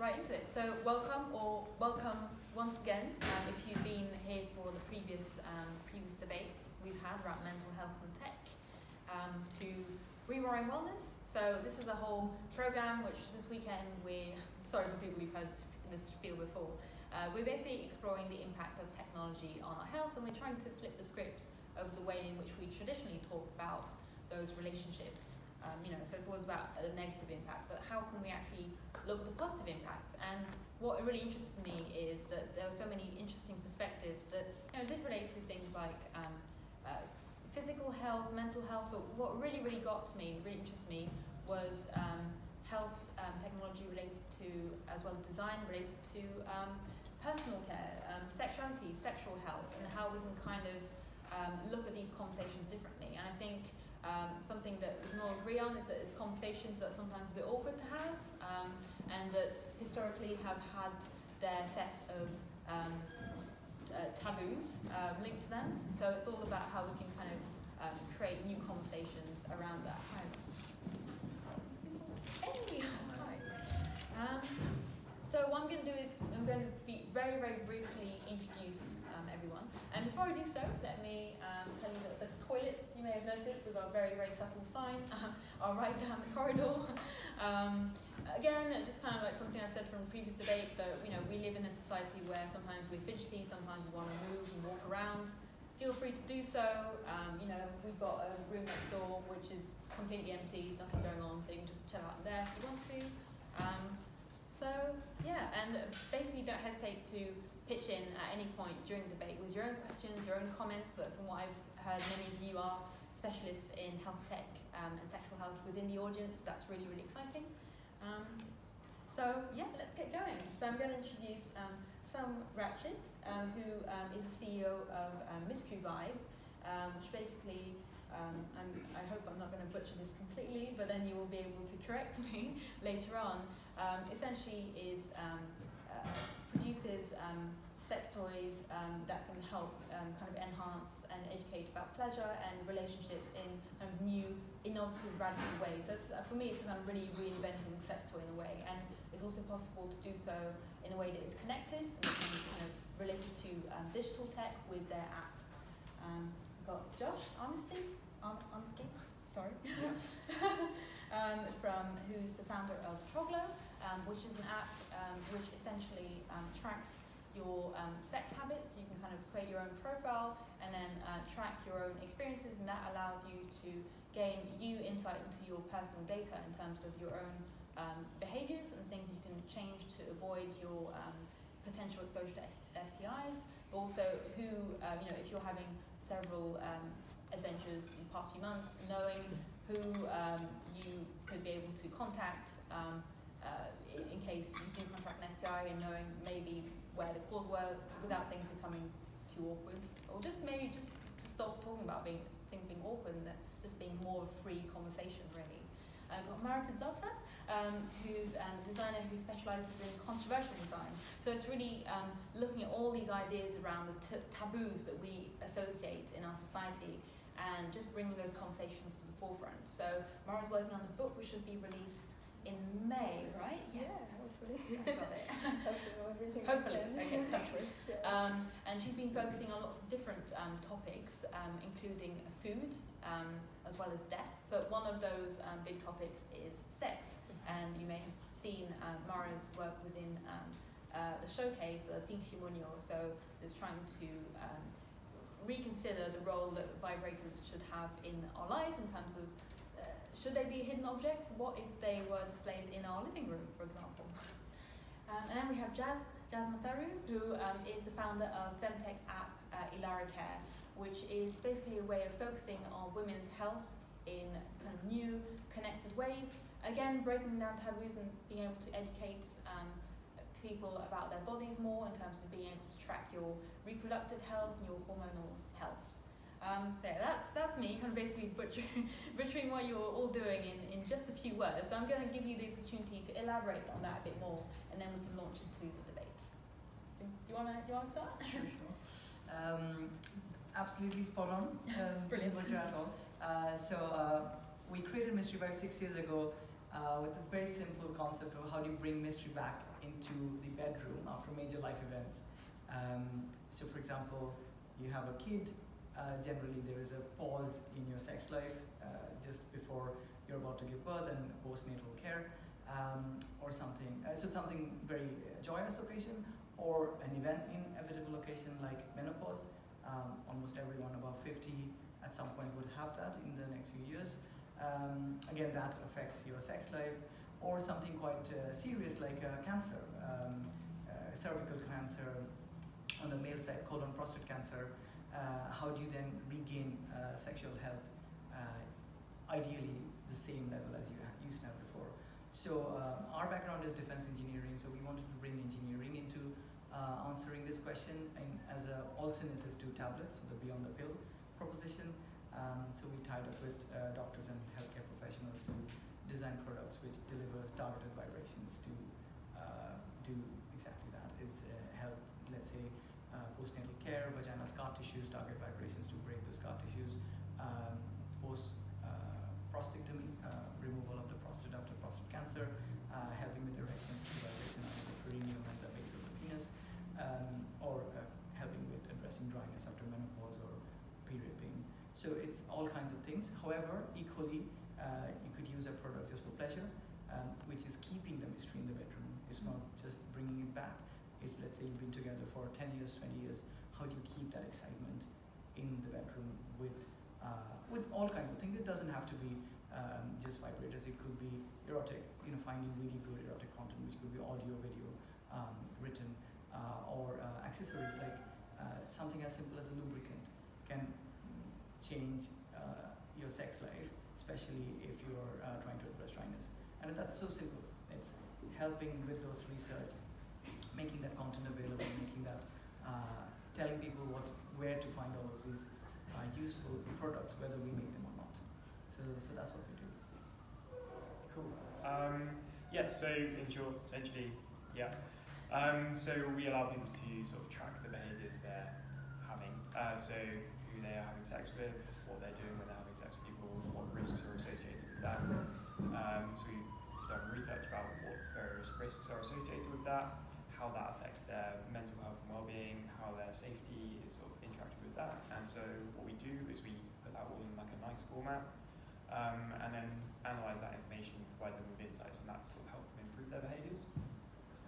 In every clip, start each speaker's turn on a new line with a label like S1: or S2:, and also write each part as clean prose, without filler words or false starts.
S1: right into it. So welcome once again. If you've been here for the previous debates we've had about mental health and tech, to Rewiring Wellness. So this is a whole program which this weekend sorry for people who've heard this spiel before. We're basically exploring the impact of technology on our health, and we're trying to flip the script of the way in which we traditionally talk about those relationships. So it's always about a negative impact, but how can we actually look at the positive impact? And what really interested me is that there were so many interesting perspectives that did relate to things like physical health, mental health, but what really got to me, really interested me, was health technology related to, as well as design related to personal care, sexuality, sexual health, and how we can kind of look at these conversations differently. And I think something that we can all agree on is that it's conversations that are sometimes a bit awkward to have, and that historically have had their set of taboos linked to them. So it's all about how we can kind of create new conversations around that. Hi. Hey. Hi. So what I'm going to do is I'm going to be very briefly introduce everyone. And before I do so, let me tell you that the toilets, you may have noticed, with our very subtle sign, are right down the corridor. Again, just kind of like something I've said from a previous debate, but we live in a society where sometimes we're fidgety, sometimes we want to move and walk around. Feel free to do so. We've got a room next door which is completely empty, nothing going on, so you can just chill out in there if you want to. And basically don't hesitate to pitch in at any point during the debate with your own questions, your own comments, that from what I've heard, many of you are specialists in health tech and sexual health within the audience. That's really exciting. Let's get going. So I'm going to introduce Sam Ratchet, who is the CEO of Mystery Vibe, which basically, I hope I'm not going to butcher this completely, but then you will be able to correct me later on. Essentially is produces sex toys that can help kind of enhance and educate about pleasure and relationships in kind of new, innovative, radical ways. So for me, it's kind of really reinventing sex toy in a way, and it's also possible to do so in a way that is connected and kind of related to digital tech with their app. We've got Josh Armistead, sorry, who's the founder of Troglo, which is an app which essentially tracks your sex habits. You can kind of create your own profile and then track your own experiences, and that allows you to gain insight into your personal data in terms of your own behaviors and things you can change to avoid your potential exposure to STIs, but also if you're having several adventures in the past few months, knowing who you could be able to contact in case you do contract an STI, and knowing maybe where the cause were without things becoming too awkward, or just maybe just to stop talking about things being awkward and just being more of a free conversation, really. I've got Mara Pizzata, who's a designer who specialises in controversial design. So it's really looking at all these ideas around the taboos that we associate in our society, and just bringing those conversations to the forefront. So Mara's working on a book which should be released in May, right? Yes.
S2: Yeah, hopefully.
S1: I got it.
S2: Have to know everything.
S1: Hopefully. Okay, touch wood.
S2: Yeah.
S1: And she's been focusing on lots of different topics, including food, as well as death. But one of those big topics is sex. And you may have seen Mara's work within the showcase, Pink Shimonyo. So is trying to reconsider the role that vibrators should have in our lives in terms of should they be hidden objects? What if they were displayed in our living room, for example? And then we have Jazz Matharu, who is the founder of femtech app Ilara Care, which is basically a way of focusing on women's health in kind of new, connected ways. Again, breaking down taboos and being able to educate people about their bodies more in terms of being able to track your reproductive health and your hormonal health. That's me, kind of basically butchering what you're all doing in just a few words. So I'm going to give you the opportunity to elaborate on that a bit more, and then we can launch into the debate. Do you want to start?
S3: Sure. Absolutely spot on.
S1: Brilliant.
S3: At all. We created Mystery Vibe 6 years ago
S2: with a very simple concept of how do you bring mystery back into the bedroom after major life events. So for example, you have a kid, generally there is a pause in your sex life just before you're about to give birth and postnatal care, or something. So something very joyous occasion, or an event inevitable occasion like menopause. Almost everyone above 50 at some point would have that in the next few years. Again, that affects your sex life, or something quite serious like cancer, cervical cancer, on the male side, colon, prostate cancer. How do you then regain sexual health, ideally the same level as you used to have before? So our background is defense engineering, so we wanted to bring engineering into answering this question as an alternative to tablets, so the beyond the pill proposition. So we tied up with doctors and healthcare professionals to design products which deliver targeted vibrations to do exactly that. It's help, let's say, postnatal care, vaginal scar tissues, target vibrations to break those scar tissues, post prostatectomy, removal of the prostate after prostate cancer, helping with erections to vibration out of the perineum and the base of the penis, or helping with addressing dryness after menopause or period pain. So it's all kinds of things. However, equally, you could use our products just for pleasure, which is keeping the mystery in the bedroom. It's not just bringing it back. It's, let's say you've been together for 10 years, 20 years. How do you keep that excitement in the bedroom with all kinds of things? It doesn't have to be just vibrators. It could be erotic, finding really good erotic content, which could be audio, video, written, or accessories like something as simple as a lubricant can change your sex life, especially if you're trying to address dryness. And that's so simple. It's helping with those research, making that content available, making that, telling people where to find all of these useful products, whether we make them or not. So that's what we do.
S3: Cool. Yeah, so in short, essentially, yeah. So we allow people to sort of track the behaviours they're having. So who they are having sex with, what they're doing when they're having sex with people, what risks are associated with that. So we've done research about what various risks are associated with that, how that affects their mental health and well-being, how their safety is sort of interacting with that. And so what we do is we put that all in like a nice format, and then analyse that information, provide them with insights on that to sort of help them improve their behaviours.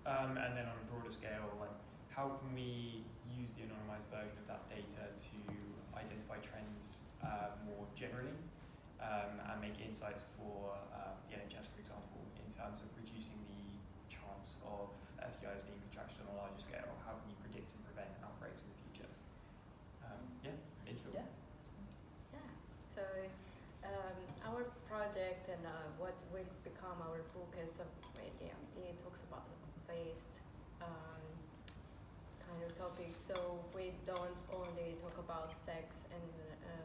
S3: And then on a broader scale, like how can we use the anonymised version of that data to identify trends more generally, and make insights for the NHS, for example, in terms of reducing the chance of STIs being contracted on a larger scale. How can you predict and prevent outbreaks in the future? Intro.
S4: Yeah. So our project and what will become our book is it talks about vast kind of topics. So we don't only talk about sex and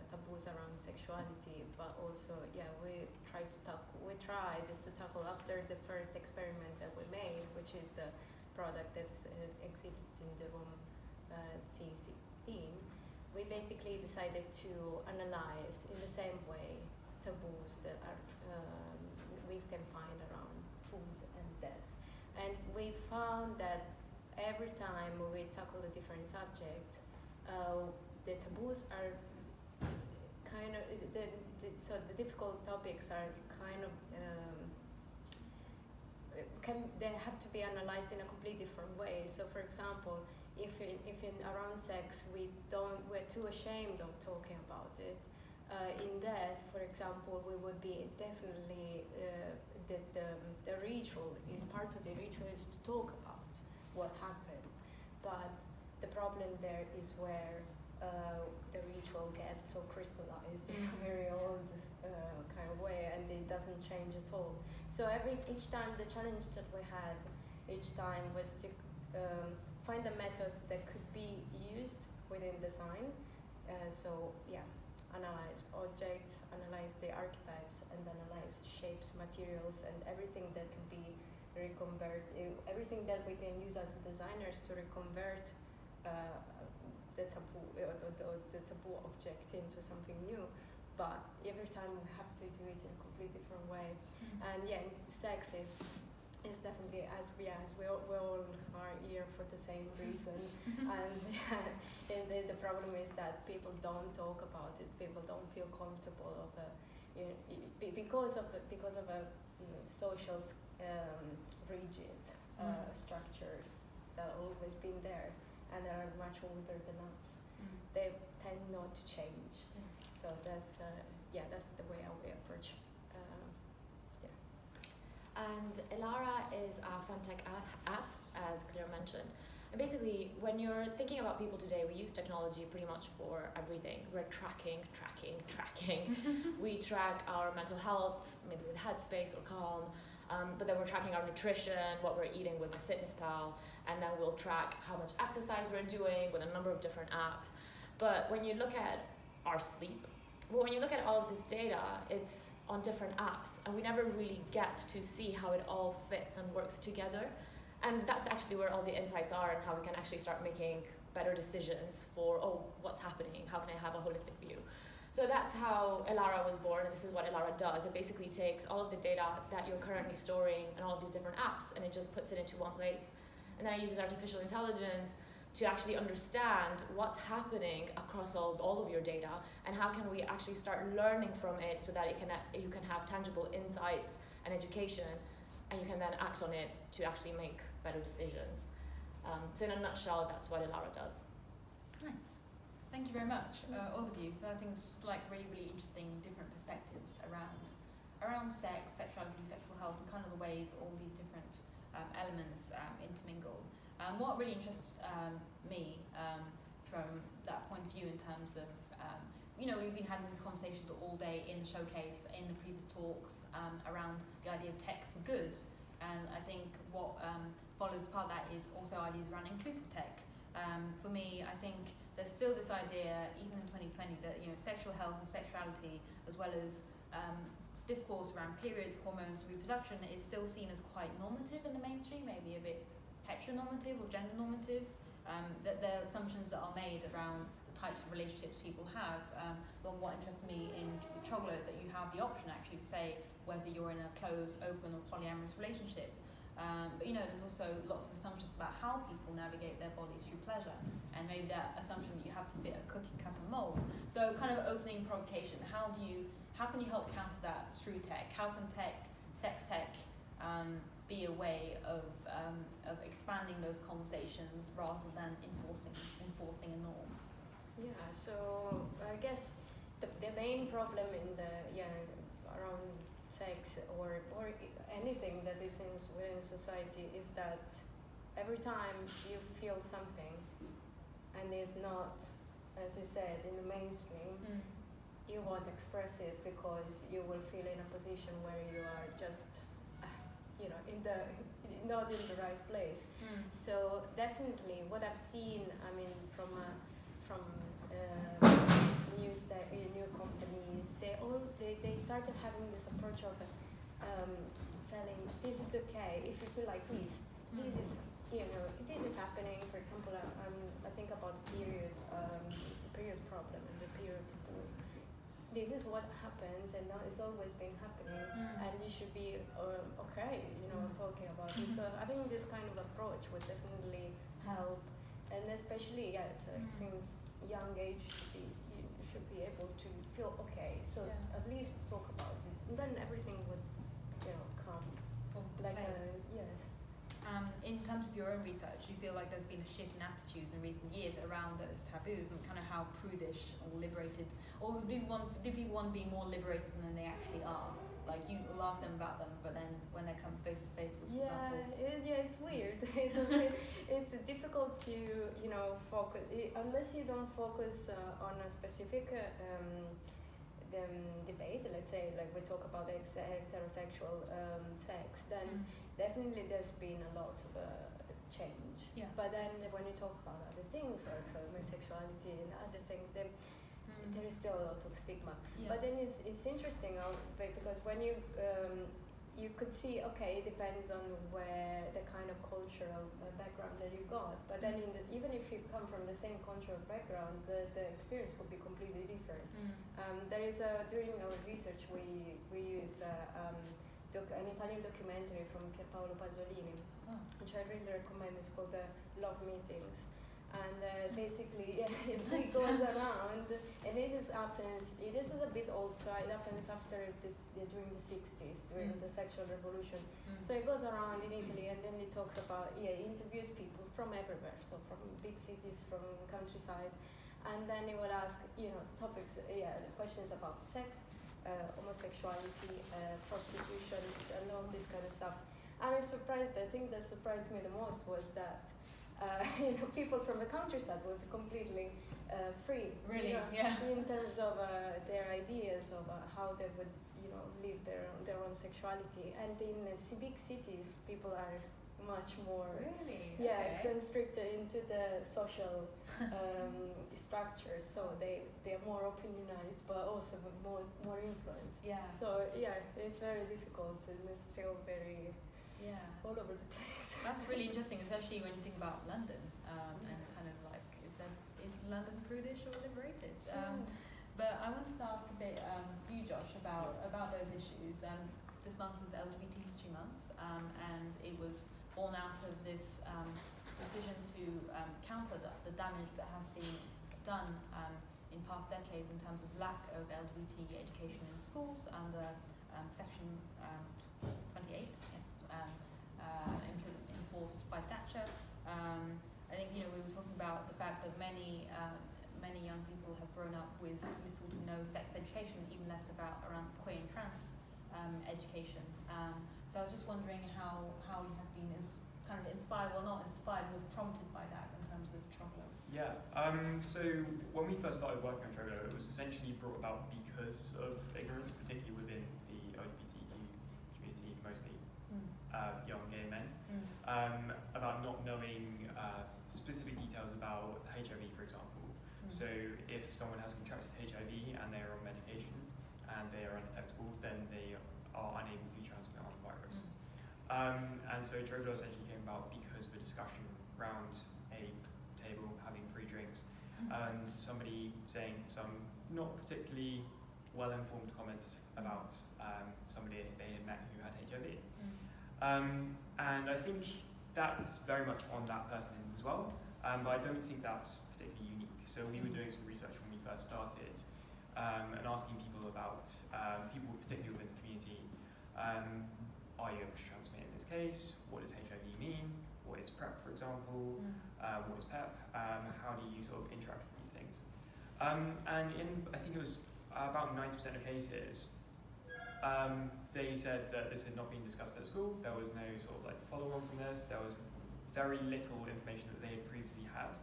S4: taboos around sexuality, but also we tried to tackle after the first experiment that we made, which is the product that's exhibited in the room C16. We basically decided to analyze in the same way taboos that are we can find around food and death. And we found that every time we tackle a different subject, the taboos are kind of, so the difficult topics are kind of, they have to be analyzed in a completely different way. So for example, if in around sex we're too ashamed of talking about it, in death, for example, we would be definitely the ritual. In part of the ritual is to talk about what happened, but the problem there is where the ritual gets so crystallized in a very old kind of way, and it doesn't change at all. So each time the challenge that we had each time was to find a method that could be used within design. Analyze objects, analyze the archetypes, and analyze shapes, materials, and everything that can be everything that we can use as designers to reconvert the taboo object into something new. but every time we have to do it in a completely different way. And yeah, sex is definitely, as we all are here for the same reason. And the problem is that people don't talk about it. People don't feel comfortable of because of a social rigid structures that have always been there, and they are much older than us. They tend not to change. So that's the way I will approach.
S5: And Elara is a femtech app, as Claire mentioned. And basically, when you're thinking about people today, we use technology pretty much for everything. We're tracking. We track our mental health, maybe with Headspace or Calm, but then we're tracking our nutrition, what we're eating with MyFitnessPal, and then we'll track how much exercise we're doing with a number of different apps. But when you look at our sleep, when you look at all of this data, it's on different apps, and we never really get to see how it all fits and works together. And that's actually where all the insights are, and how we can actually start making better decisions for, what's happening? How can I have a holistic view? So that's how Elara was born, and this is what Elara does. It basically takes all of the data that you're currently storing in all of these different apps, and it just puts it into one place. And then it uses artificial intelligence to actually understand what's happening across all of your data, and how can we actually start learning from it so that you can have tangible insights and education, and you can then act on it to actually make better decisions. So in a nutshell, that's what Elara does.
S1: Nice. Thank you very much, all of you. So I think it's like really interesting different perspectives around sex, sexuality, sexual health, and kind of the ways all these different elements intermingle. What really interests me from that point of view in terms of, we've been having these conversations all day in the showcase, in the previous talks, around the idea of tech for good. And I think what follows part of that is also ideas around inclusive tech. For me, I think there's still this idea, even in 2020, that sexual health and sexuality, as well as discourse around periods, hormones, reproduction, is still seen as quite normative in the mainstream, maybe a bit heteronormative or gender normative, that there are assumptions that are made around the types of relationships people have. But what interests me in Troglo is that you have the option actually to say whether you're in a closed, open or polyamorous relationship. But there's also lots of assumptions about how people navigate their bodies through pleasure, and maybe that assumption that you have to fit a cookie cutter mold. So kind of opening provocation, how can you help counter that through tech? How can sex tech, be a way of expanding those conversations rather than enforcing a norm?
S4: Yeah, so I guess the main problem around sex or anything that is within society is that every time you feel something and it's not, as you said, in the mainstream, you won't express it because you will feel in a position where you are just not in the right place. So definitely what I've seen, from new companies, they started having this approach of telling this is okay if you feel like this. This is this is happening. For example, I think about period problem and the period taboo. This is what happens, and now it's always been happening, and you should be okay, talking about it. So I think this kind of approach would definitely help, and especially since young age, you should be able to feel okay. So at least talk about it, and then everything would come like yes.
S1: In terms of your own research, do you feel like there's been a shift in attitudes in recent years around those taboos, and kind of how prudish or liberated, or do people want to be more liberated than they actually are? Like you will ask them about them, but then when they come face to face with, for example.
S4: It's weird. It's difficult to focus unless you don't focus on a specific debate. Let's say like we talk about heterosexual sex, then definitely there's been a lot of change.
S1: Yeah.
S4: But then when you talk about other things, or sexuality and other things, then there is still a lot of stigma.
S1: Yeah.
S4: But then it's interesting because when you could see, okay, it depends on where the kind of culture cultural background that you got. But then even if you come from the same cultural background, the experience would be completely different. There is during our research we use an Italian documentary from Pierpaolo Pasolini, which I really recommend. It's called The Love Meetings. And basically, it goes around, and this is a bit old, so it happens after during the 60s, during the sexual revolution. So it goes around in Italy, and then it talks about, interviews people from everywhere, so from big cities, from countryside, and then it would ask, topics, questions about sex, homosexuality, prostitution, and all this kind of stuff. And the thing that surprised me the most was that people from the countryside were completely free.
S1: Really,
S4: in terms of their ideas of how they would, live their own sexuality. And in big cities, people are much more constricted into the social structures. So they are more opinionized, but also with more influence.
S1: Yeah.
S4: So it's very difficult, and it's still very all over the place.
S1: That's really interesting, especially when you think about London, and kind of like, is London prudish or liberated? But I wanted to ask a bit you, Josh, about those issues. This month is LGBT History Month, and it was born out of this decision to counter the damage that has been done in past decades in terms of lack of LGBT education in schools under Section 28. Enforced by Thatcher. I think we were talking about the fact that many young people have grown up with little to no sex education, even less around queer and trans education. So I was just wondering how you have been kind of inspired, well not inspired, but prompted by that in terms of Troglo.
S3: Yeah. So when we first started working on Troglo, it was essentially brought about because of ignorance, particularly within the LGBTQ community, mostly young gay men, about not knowing specific details about HIV, for example. So if someone has contracted HIV and they are on medication and they are undetectable, then they are unable to transmit on the virus. And so Troglo essentially came about because of a discussion around a table having free drinks and somebody saying some not particularly well-informed comments about somebody they had met who had HIV. And I think that's very much on that person as well, but I don't think that's particularly unique. So we were doing some research when we first started and asking people about, people particularly within the community, are you able to transmit in this case? What does HIV mean? What is PrEP, for example? What is PEP? How do you sort of interact with these things? And I think it was about 90% of cases, they said that this had not been discussed at school. There was no sort of like follow-on from this. There was very little information that they had previously had.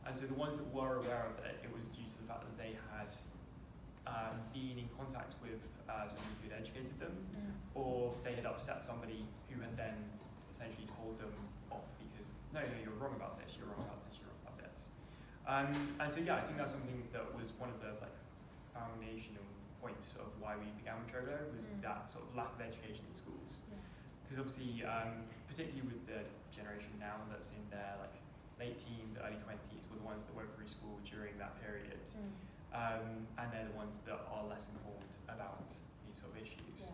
S3: And so the ones that were aware of it, it was due to the fact that they had been in contact with somebody who had educated them, or they had upset somebody who had then essentially told them off because, no, you're wrong about this, you're wrong about this, you're wrong about this. And so I think that's something that was one of the foundational points of why we began with Troglo, was that sort of lack of education in schools. Because obviously, particularly with the generation now that's in their late teens, early 20s, were the ones that went through school during that period. And they're the ones that are less informed about these sort of issues.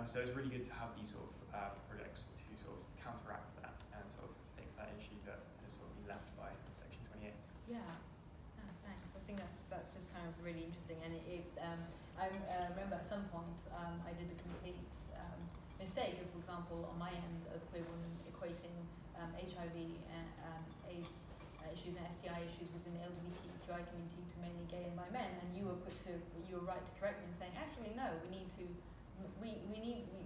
S3: So it's really good to have these sort of projects to sort of counteract that and sort of fix that issue that has sort of been left by Section 28.
S1: Yeah. Thanks. I think that's just kind of really interesting, and I remember at some point I did a complete mistake of, for example, on my end as a queer woman, equating HIV and AIDS issues and STI issues within the LGBTQI community to mainly gay and bi men, and you were right to correct me and saying, actually no,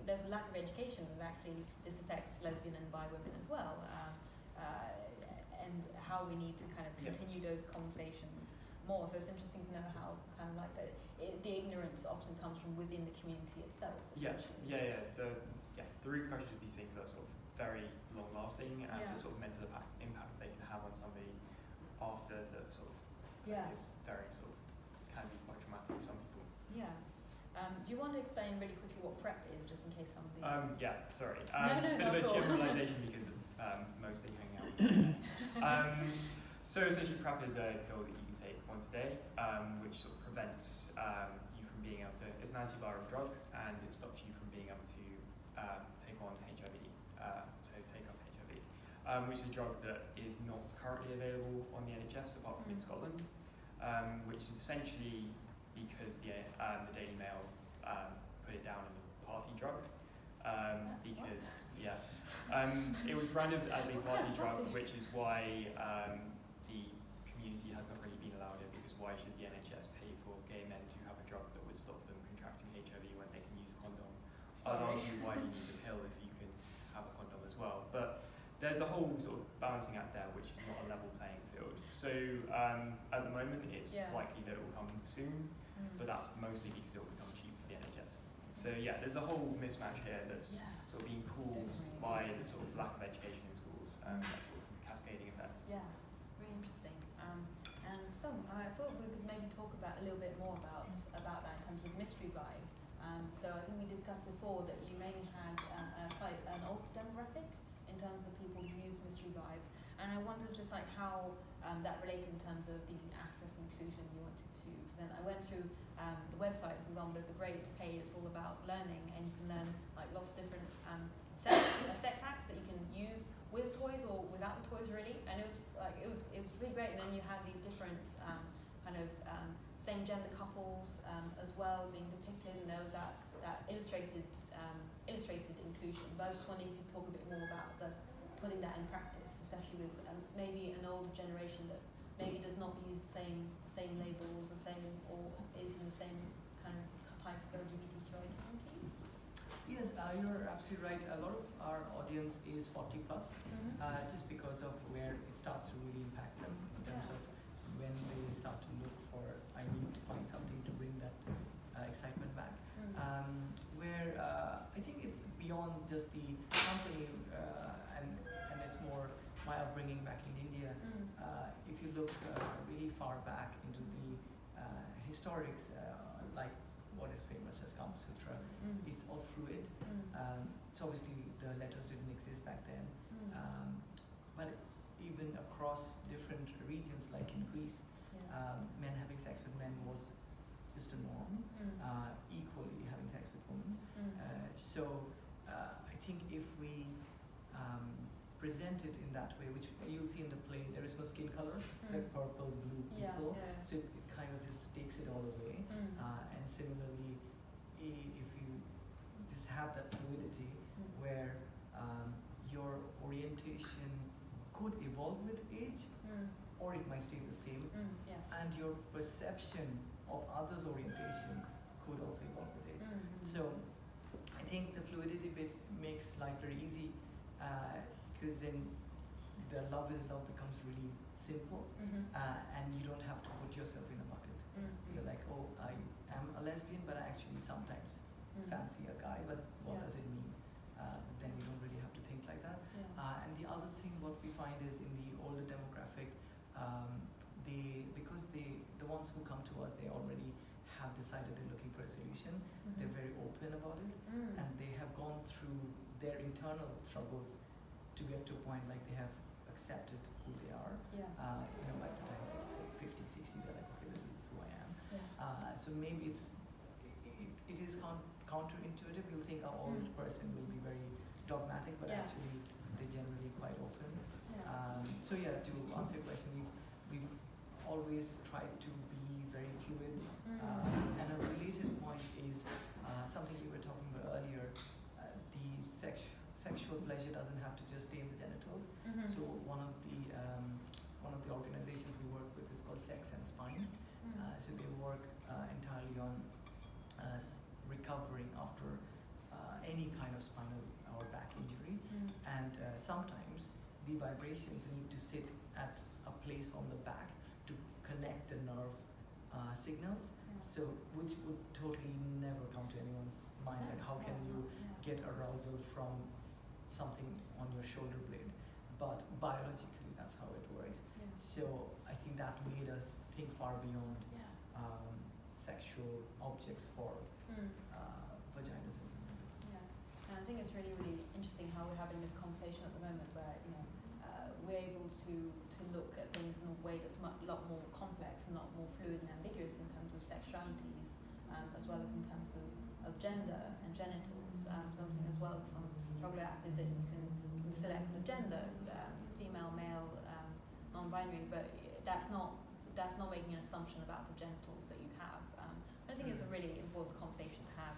S1: there's a lack of education, and actually this affects lesbian and bi women as well, and how we need to kind of continue those conversations more. So it's interesting to know how kind of like the ignorance often comes from within the community itself.
S3: The repercussions of these things are sort of very long-lasting, and the sort of mental impact they can have on somebody after the sort of is very sort of can be quite traumatic to some people.
S1: Do you want to explain really quickly what PrEP is, just in case somebody?
S3: Sorry.
S1: No,
S3: bit of a
S1: not at all.
S3: generalization because of mostly So essentially, PrEP is a pill that you can take once a day, which sort of prevents you from being able to. It's an antiviral drug, and it stops you from being able to take on HIV, so take up HIV, which is a drug that is not currently available on the NHS apart from in Scotland, which is essentially because the Daily Mail put it down as a party drug, because it was branded as a party drug, which is why the community has not really been allowed it, because why should the NHS pay for gay men to have a drug that would stop them contracting HIV when they can use a condom? I'd argue why do you need a pill if you can have a condom as well? But there's a whole sort of balancing act there, which is not a level playing field. So at the moment, it's likely that it will come soon, but that's mostly because it will become cheap for the NHS. So there's a whole mismatch here that's sort of being caused by the sort of lack of education in schools, that sort of cascading effect.
S1: Yeah, really interesting. And so I thought we could maybe talk about a little bit more about that in terms of mystery vibe. So I think we discussed before that you mainly had quite an older demographic in terms of the people who use mystery vibe, and I wondered just like how that related in terms of the access inclusion you wanted to present. I went through the website, for example. There's a great page that's all about learning, and you can learn like lots of different sex acts that you can use with toys or without the toys really, and it was really great. And then you had these different kind of same gender couples as well being depicted, and there was that illustrated inclusion. But I was just wondering if you could talk a bit more about putting that in practice, especially with maybe an older generation that maybe does not use the same labels, or is in the same kind of types of LGBTQI communities.
S2: Yes, you're absolutely right. A lot of our audience is 40 plus, just because of where it starts to really impact them in terms of when they start to look for, I need to find something to bring that excitement back. Where I think it's beyond just the company, and it's more my upbringing back in India. If you look really far back into the historics, like what is famous as Kama Sutra, it's all fluid. So obviously the letters didn't exist back then, but even across different regions, like in Greece, men having sex with men was just a norm. Equally having sex with women. So I think if we present it in that way, which you'll see in the play, there is no skin color, like purple, blue people, so it kind of just takes it all away. And similarly, if you just have that fluidity where your orientation could evolve with age, or it might stay the same, and your perception of others' orientation could also evolve with age. So I think the fluidity bit makes life very easy, because then the love is love becomes really simple, and you don't have to put yourself in a bucket. You're like, oh, I am a lesbian, but I actually sometimes fancy a guy, but what does it mean? Then you don't really have to think like that. And the other thing what we find is in the older demographic, because the ones who come to us, they already have decided they're looking for a solution. They're very open about it, and they have gone through their internal struggles to get to a point like they have accepted who they are. By the time they say 50, 60, they're like, okay, this is who I am. So maybe it is counterintuitive. You'll think an old person will be very dogmatic, but actually they're generally quite open. So to answer your question, we've always tried to be very fluid. And a related point is something you were talking about earlier. The sexual pleasure doesn't have to just stay in the genitals. So one of the organizations we work with is called Sex and Spine. So they work entirely on recovering after any kind of spinal or back injury, and sometimes the vibrations need to sit at a place on the back to connect the nerve signals. So which would totally never come to anyone's mind, like how can you get arousal from something on your shoulder blade, but biologically that's how it works. So I think that made us think far beyond sexual objects for vaginas and penises.
S1: And I think it's really, really interesting how we're having this conversation at the moment where we're able to look at things in a way that's a lot more complex and a lot more fluid and ambiguous in terms of sexualities, as well as in terms of gender and genitals. Something as well as on Toggler app is that you can select a gender, female, male, non-binary, but that's not making an assumption about the genitals that you have. I think it's a really important conversation to have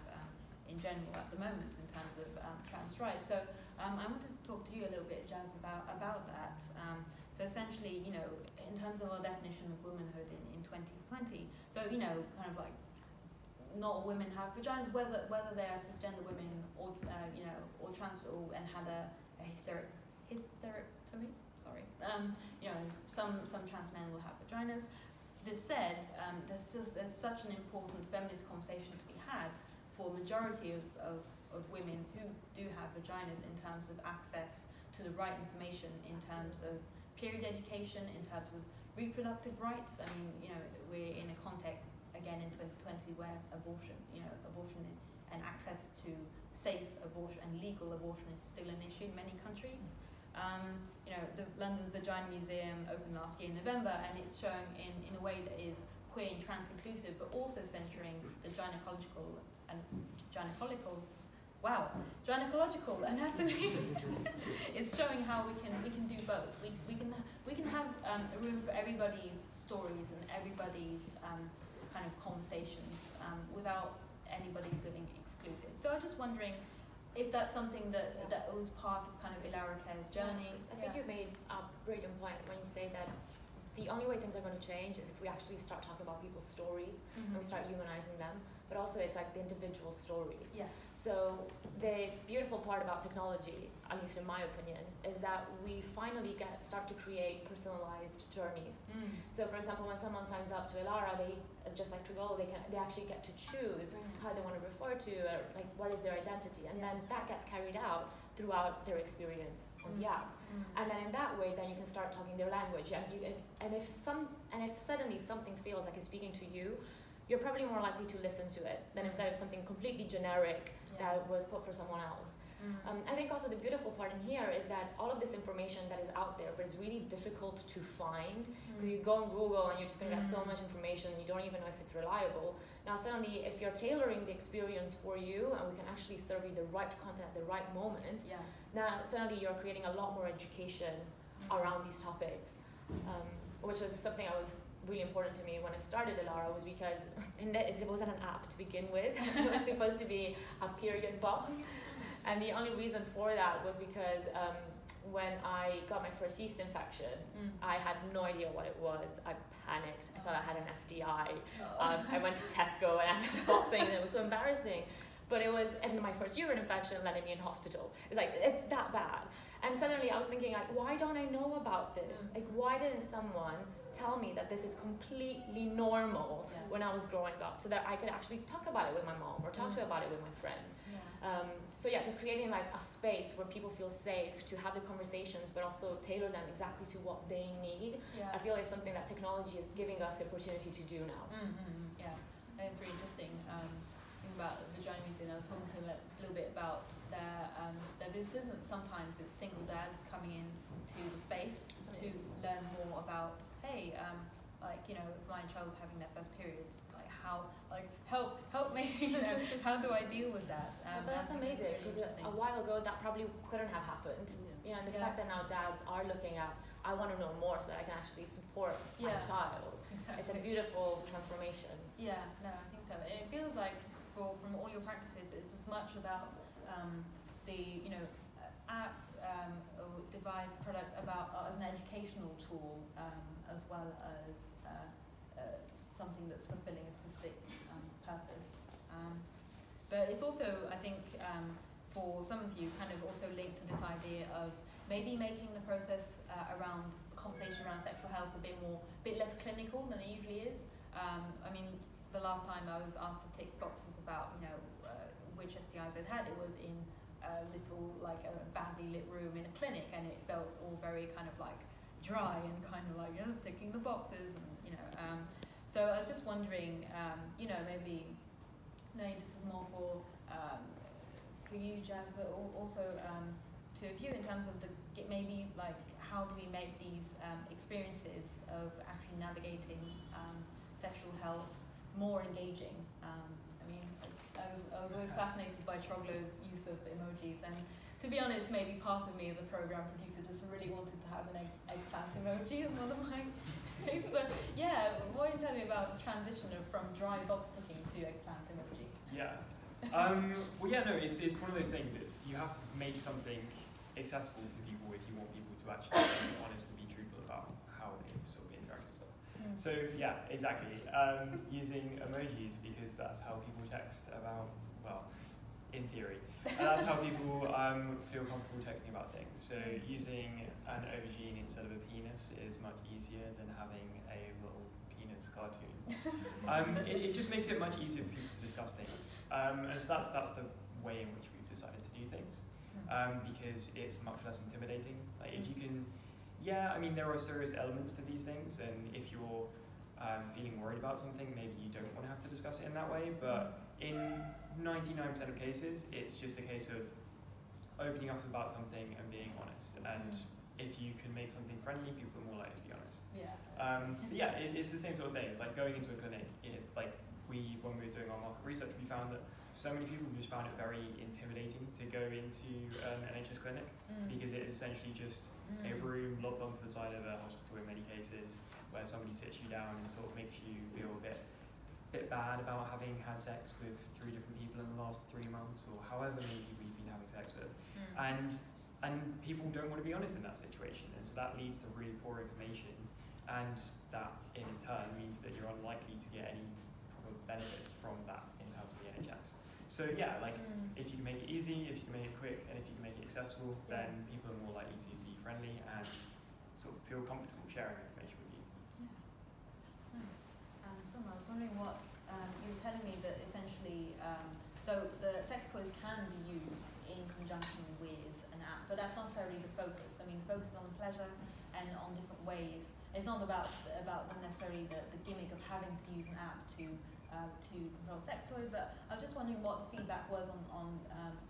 S1: in general at the moment in terms of trans rights. So I wanted to talk to you a little bit, Jazz, about that. So essentially, you know, in terms of our definition of womanhood in 2020, so, you know, kind of like not all women have vaginas, whether they are cisgender women or, you know, or trans and had a hysterectomy. Sorry. You know, some trans men will have vaginas. This said, there's such an important feminist conversation to be had for a majority of women who do have vaginas in terms of access to the right information, in terms of period education, in terms of reproductive rights. I mean, you know, we're in a context, again, in 2020 where abortion and access to safe abortion and legal abortion is still an issue in many countries. You know, the London Vagina Museum opened last year in November, and it's showing in a way that is queer and trans inclusive, but also centering the gynecological anatomy. It's showing how we can do both. We can have a room for everybody's stories and everybody's kind of conversations without anybody feeling excluded. So I'm just wondering if that's something that was part of kind of Ilara Care's journey.
S5: I think you made a brilliant point when you say that the only way things are going to change is if we actually start talking about people's stories and we start humanizing them. But also it's like the individual stories.
S1: Yes.
S5: So the beautiful part about technology, at least in my opinion, is that we finally start to create personalized journeys. So for example, when someone signs up to Ilara, they, just like Trigolo, they actually get to choose how they want to refer to, or like what is their identity, and then that gets carried out throughout their experience on the app. And then in that way, then you can start talking their language, and if suddenly something feels like it's speaking to you, you're probably more likely to listen to it than instead of something completely generic that was put for someone else. I think also the beautiful part in here is that all of this information that is out there, but it's really difficult to find, because you go on Google and you're just going to get so much information, you don't even know if it's reliable. Now suddenly, if you're tailoring the experience for you, and we can actually serve you the right content at the right moment, now suddenly you're creating a lot more education around these topics, which was something I was really important to me when it started Ilara, was because it wasn't an app to begin with. It was supposed to be a period box, and the only reason for that was because when I got my first yeast infection, I had no idea what it was. I panicked. I thought I had an STI. I went to Tesco and I bought things, and it was so embarrassing. But it was, and my first urine infection landed me in hospital. It's like, it's that bad. And suddenly I was thinking, like, why don't I know about this? Like, why didn't someone tell me that this is completely normal when I was growing up, so that I could actually talk about it with my mom or talk about it with my friend? So yeah, just creating like a space where people feel safe to have the conversations, but also tailor them exactly to what they need. I feel like something that technology is giving us the opportunity to do now.
S1: Yeah, and it's really interesting. Thinking about the Vagina Museum, I was talking to them a little bit about their visitors, and sometimes it's single dads coming in to the space to learn more about, hey, like, you know, if my child's having their first periods, like how, like, help me, you know, how do I deal with that?
S5: That's amazing, because a while ago that probably couldn't have happened. You know, and the fact that now dads are looking at, I want to know more so that I can actually support my child. Exactly. It's a beautiful transformation.
S1: Yeah, no, I think so. It feels like from all your practices, it's as much about the, you know, app or device product about as an educational tool, as well as something that's fulfilling a specific purpose. But it's also, I think, for some of you, kind of also linked to this idea of maybe making the process around the conversation around sexual health a bit less clinical than it usually is. I mean, the last time I was asked to tick boxes about, you know, which STIs I'd had, it was in a little, like, a badly lit room in a clinic, and it felt all very kind of like dry and kind of like just ticking the boxes, and, you know. So I was just wondering, you know, maybe, no, this is more for you, Jazz, but also to a few in terms of maybe like how do we make these experiences of actually navigating sexual health more engaging. I mean, I was always fascinated by Troglo's use of emojis, and to be honest, maybe part of me as a program producer just really wanted to have an eggplant emoji in one of my things. But yeah, what can you tell me about the transition from dry box ticking to eggplant emoji?
S3: Yeah. Well, yeah, no, it's one of those things. It's you have to make something accessible to people if you want people to actually be honest and be truthful about how they sort of interact with stuff. So yeah, exactly. Using emojis because that's how people text about, well, in theory, that's how people feel comfortable texting about things. So using an aubergine instead of a penis is much easier than having a little penis cartoon. It just makes it much easier for people to discuss things. And so that's the way in which we've decided to do things, because it's much less intimidating. Like if you can, yeah, I mean there are serious elements to these things, and if you're feeling worried about something, maybe you don't want to have to discuss it in that way. But in 99% of cases, it's just a case of opening up about something and being honest. And if you can make something friendly, people are more likely to be honest.
S1: Yeah.
S3: But yeah, it's the same sort of thing. It's like going into a clinic. When we were doing our market research, we found that so many people just found it very intimidating to go into an NHS clinic because it is essentially just a room locked onto the side of a hospital in many cases, where somebody sits you down and sort of makes you feel a bit bad about having had sex with 3 different people in the last 3 months, or however many people you've been having sex with, and people don't want to be honest in that situation, and so that leads to really poor information, and that in turn means that you're unlikely to get any proper benefits from that in terms of the NHS. So yeah, like if you can make it easy, if you can make it quick, and if you can make it accessible, then people are more likely to be friendly and sort of feel comfortable sharing information with you.
S1: Nice. So I was wondering what you were telling me that essentially, so the sex toys can be used in conjunction with an app, but that's not necessarily the focus. I mean, the focus is on pleasure and on different ways. It's not about necessarily the gimmick of having to use an app to control sex toys, but I was just wondering what the feedback was on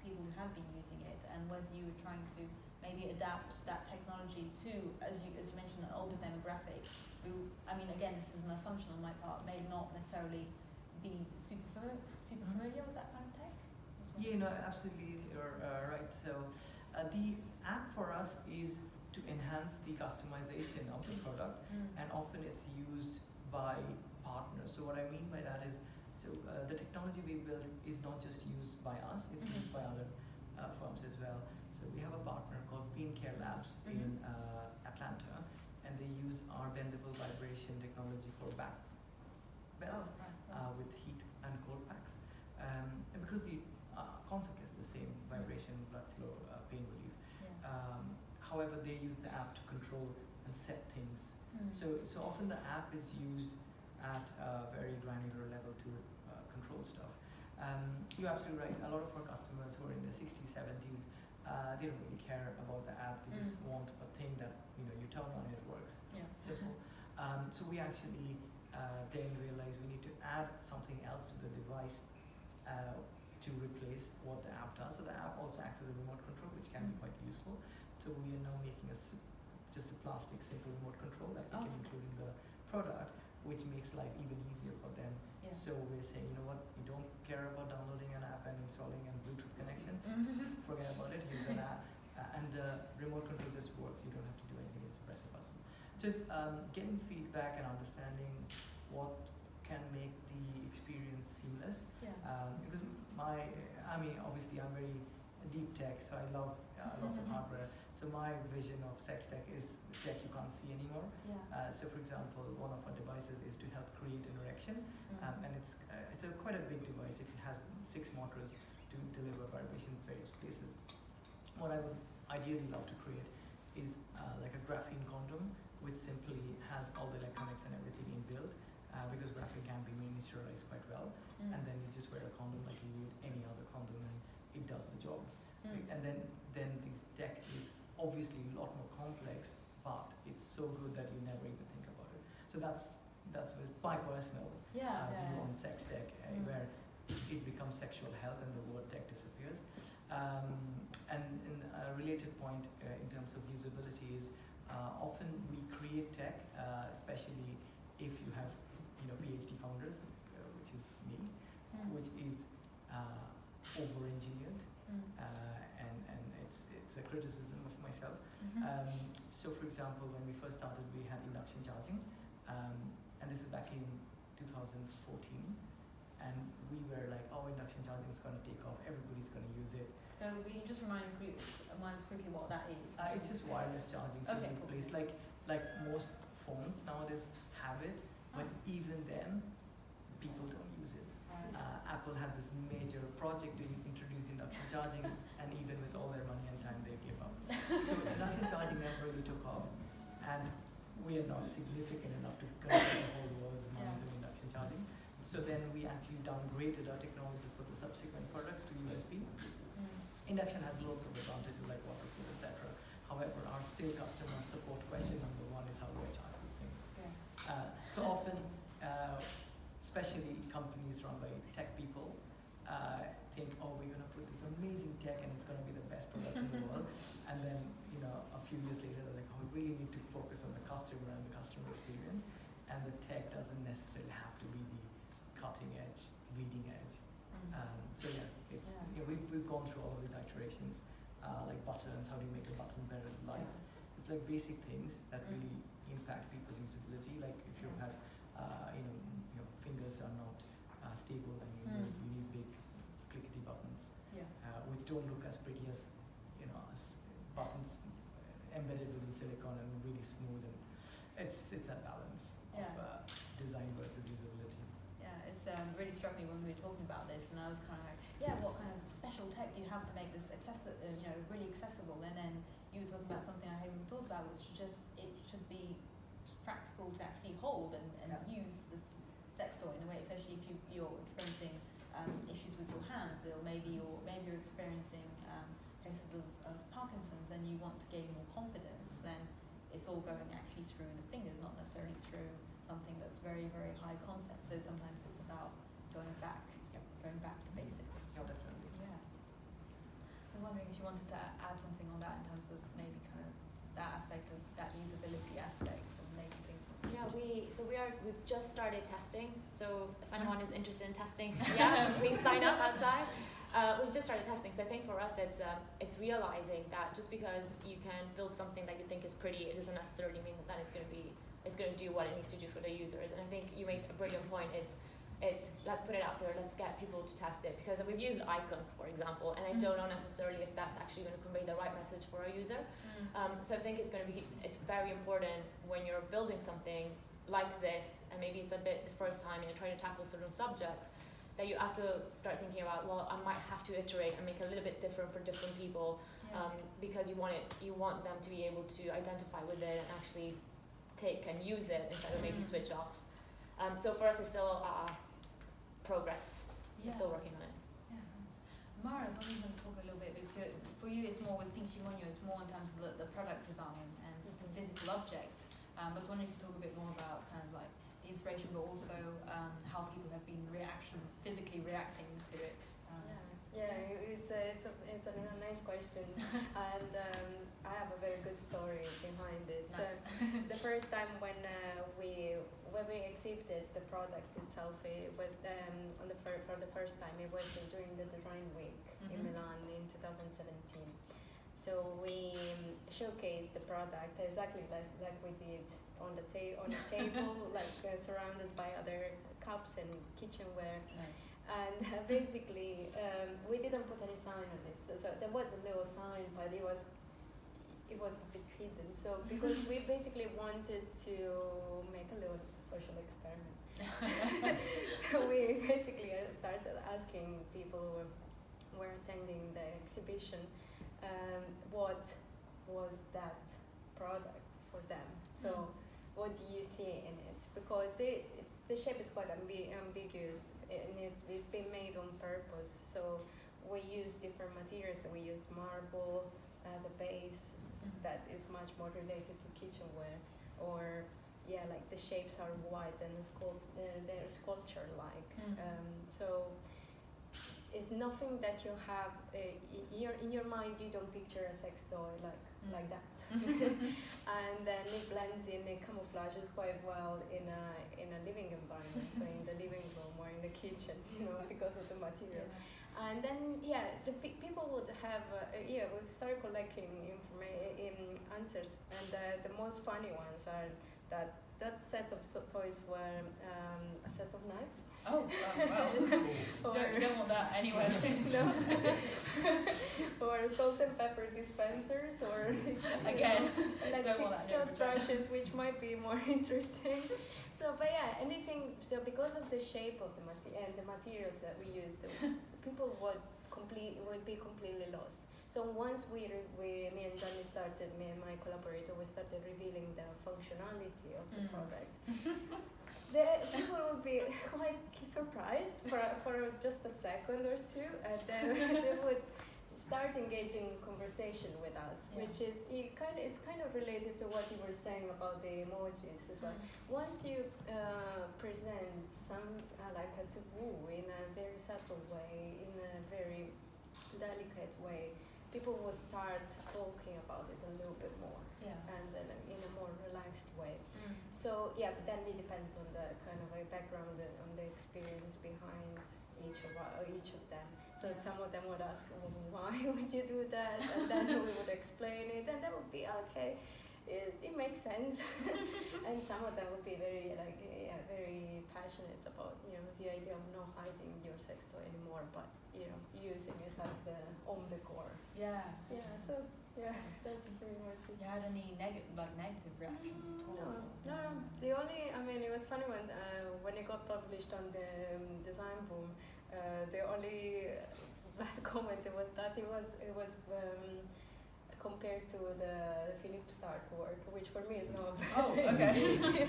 S1: people who have been using it, and whether you were trying to maybe adapt that technology to, as you mentioned, an older demographic who, I mean, again, this is an assumption on my part, may not necessarily be super familiar with that kind of tech.
S2: Yeah, no, absolutely, you're right. So the app for us is to enhance the customization of the product, and often it's used by partners. So what I mean by that is, the technology we build is not just used by us, it's used by other firms as well. So we have a partner called Bean Care Labs in Atlanta, and they use our bendable vibration technology for back belts with heat and cold packs. And because the concept is the same, vibration, blood flow, pain relief. However, they use the app to control and set things. So often the app is used at a very granular level to control stuff. You're absolutely right. A lot of our customers who are in their 60s, 70s, they don't really care about the app. They just want a thing that you turn on, it works. Simple. So we actually then realized we need to add something else to the device to replace what the app does. So the app also acts as a remote control, which can be quite useful. So we are now making just a plastic simple remote control that we can include in the product, which makes life even easier for them. So we're saying, you know what, you don't care about downloading an app and installing a Bluetooth connection, forget about it, here's an app, and the remote control just works, you don't have to do anything, just press a button. So it's getting feedback and understanding what can make the experience seamless. Because obviously I'm very deep tech, so I love lots of hardware. So my vision of sex tech is tech you can't see anymore. So for example, one of our devices is to help create an erection, and it's quite a big device. It has 6 motors to deliver vibrations various places. What I would ideally love to create is like a graphene condom, which simply has all the electronics and everything inbuilt, because graphene can be miniaturized quite well, and then you just wear a condom like you would any other condom, and it does the job. And then this tech is obviously a lot more complex, but it's so good that you never even think about it. So that's my personal view on sex tech, where it becomes sexual health and the word tech disappears. And a related point in terms of usability is Often we create tech, especially if you have PhD founders, which is me, which is over-engineered, and it's a criticism of myself. So for example, when we first started, we had induction charging, and this is back in 2014, and we were like, oh, induction charging is going to take off, everybody's going to use it.
S1: So will you just remind us quickly what that is?
S2: It's just wireless charging, so
S1: Okay,
S2: you
S1: cool.
S2: replace like most phones nowadays have it, but even then, people don't use it. Apple had this major project to introduce induction charging, and even with all their money and time, they gave up. So induction charging never really took off, and we are not significant enough to control the whole world's minds on induction charging. So then we actually downgraded our technology for the subsequent products to USB. Induction has lots of advantages like waterproof, etc. However, our still customer support question number one is how do I charge this thing? So often, especially companies run by tech people, think, oh, we're going to put this amazing tech and it's going to be the best product in the world. And then, a few years later, they're like, oh, we really need to focus on the customer and the customer experience. And the tech doesn't necessarily have to be the cutting edge, bleeding edge. So yeah, it's we've gone through all of these iterations, like buttons. How do you make a button better than lights? It's like basic things that really impact people's usability. Like if you have, fingers are not stable, and you need big clickety buttons, which don't look as pretty as as buttons embedded within silicon and really smooth. And it's that balance of design versus usability.
S1: Yeah, it's really struck me when we were talking about this, and I was kind of like, what kind of special tech do you have to make this really accessible? And then you were talking about something I hadn't even thought about, which is just it should be practical to actually hold and use this sex toy in a way, especially if you're experiencing issues with your hands, or maybe you're experiencing cases of Parkinson's and you want to gain more confidence. Then it's all going actually through the fingers, not necessarily through something that's very, very high concept. So sometimes it's about going back to basics.
S2: Yeah, definitely.
S1: Yeah. I'm wondering if you wanted to add something on that in terms of maybe kind of that aspect of that usability aspect and making things.
S5: Yeah, we've just started testing. So if anyone is interested in testing, please sign up outside. We've just started testing, so I think for us it's realizing that just because you can build something that you think is pretty, it doesn't necessarily mean that it's going to do what it needs to do for the users. And I think you make a brilliant point. It's let's put it out there, let's get people to test it, because we've used icons, for example, and I don't know necessarily if that's actually going to convey the right message for a user. So I think it's very important when you're building something like this, and maybe it's a bit the first time and you're trying to tackle certain subjects, that you also start thinking about, well, I might have to iterate and make it a little bit different for different people, because you want them to be able to identify with it and actually take and use it instead of maybe switch off. So for us, it's still progress. We're still working on it.
S1: Yeah, nice. Mara, I was wondering if you can talk a little bit, because for you it's more with Pingshimonyo, it's more in terms of the product design and the physical object. But I was wondering if you talk a bit more about kind of like the inspiration, but also how people have been physically reacting to it.
S4: It's a nice question, and I have a very good story behind it.
S1: Nice.
S4: So the first time when we exhibited the product itself, it was for the first time. It was during the design week in Milan in 2017. So we showcased the product exactly like we did on the table, like surrounded by other cups and kitchenware.
S1: Nice.
S4: And basically, we didn't put any sign on it. So there was a little sign, but it was a bit hidden. So because we basically wanted to make a little social experiment. So we basically started asking people who were attending the exhibition what was that product for them. So what do you see in it? Because the shape is quite ambiguous, and it's been made on purpose. So we use different materials. So we used marble as a base that is much more related to kitchenware, or like the shapes are white and they're sculpture-like. So it's nothing that you have in your mind. You don't picture a sex toy like that, and then it blends in. It camouflages quite well in a living environment, so in the living room or in the kitchen, because of the material.
S1: Yeah.
S4: And then the people would have we start collecting answers, and the most funny ones are that set of toys were a set of knives.
S1: Oh, wow. You don't want that anyway.
S4: No. Or salt and pepper dispensers, or
S1: again,
S4: electric
S1: don't want that
S4: toothbrushes, which might be more interesting. So, but yeah, anything. So, because of the shape of the materials that we used, people would be completely lost. So once me and Johnny started, me and my collaborator, we started revealing the functionality of the product. The people would be quite surprised for just a second or two, and then they would start engaging in conversation with us, which is it's kind of related to what you were saying about the emojis as well. Once you present some like a taboo in a very subtle way, in a very delicate way, people will start talking about it a little bit more, and then in a more relaxed way. So but then it depends on the kind of a background and on the experience behind each of them. So some of them would ask, why would you do that? And then we would explain it, and that would be okay. It makes sense. And some of them would be very very passionate about the idea of not hiding your sex toy anymore, but using it as the decor. So that's pretty much it.
S1: You had any negative reactions at all?
S4: No. The only, it was funny when it got published on the Design Boom. The only bad comment was that it was compared to the Philips artwork, which for me is not a bad thing.
S1: Okay.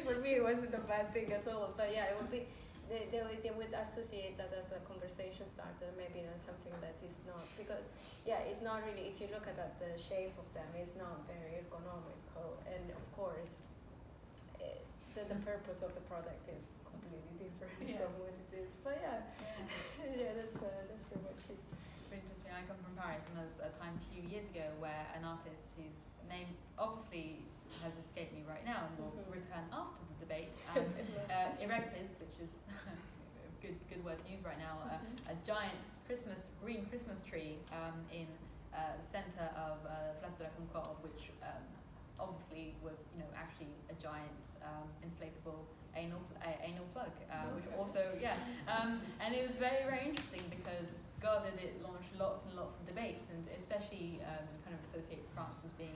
S4: For me, it wasn't a bad thing at all. But it would be. They would associate that as a conversation starter, maybe something that is not, because it's not really, if you look at the shape of them, it's not very ergonomical, and of course the purpose of the product is completely different from what it is. But that's pretty much it.
S1: Very interesting. I come from Paris, and there's a time a few years ago where an artist whose name obviously has escaped me right now and will return after the debate, erected, which is a good word to use right now, a giant green Christmas tree in the centre of Place de la Concorde, which obviously was actually a giant inflatable anal plug, which also and it was very, very interesting because it launched lots and lots of debates, and especially kind of associate France as being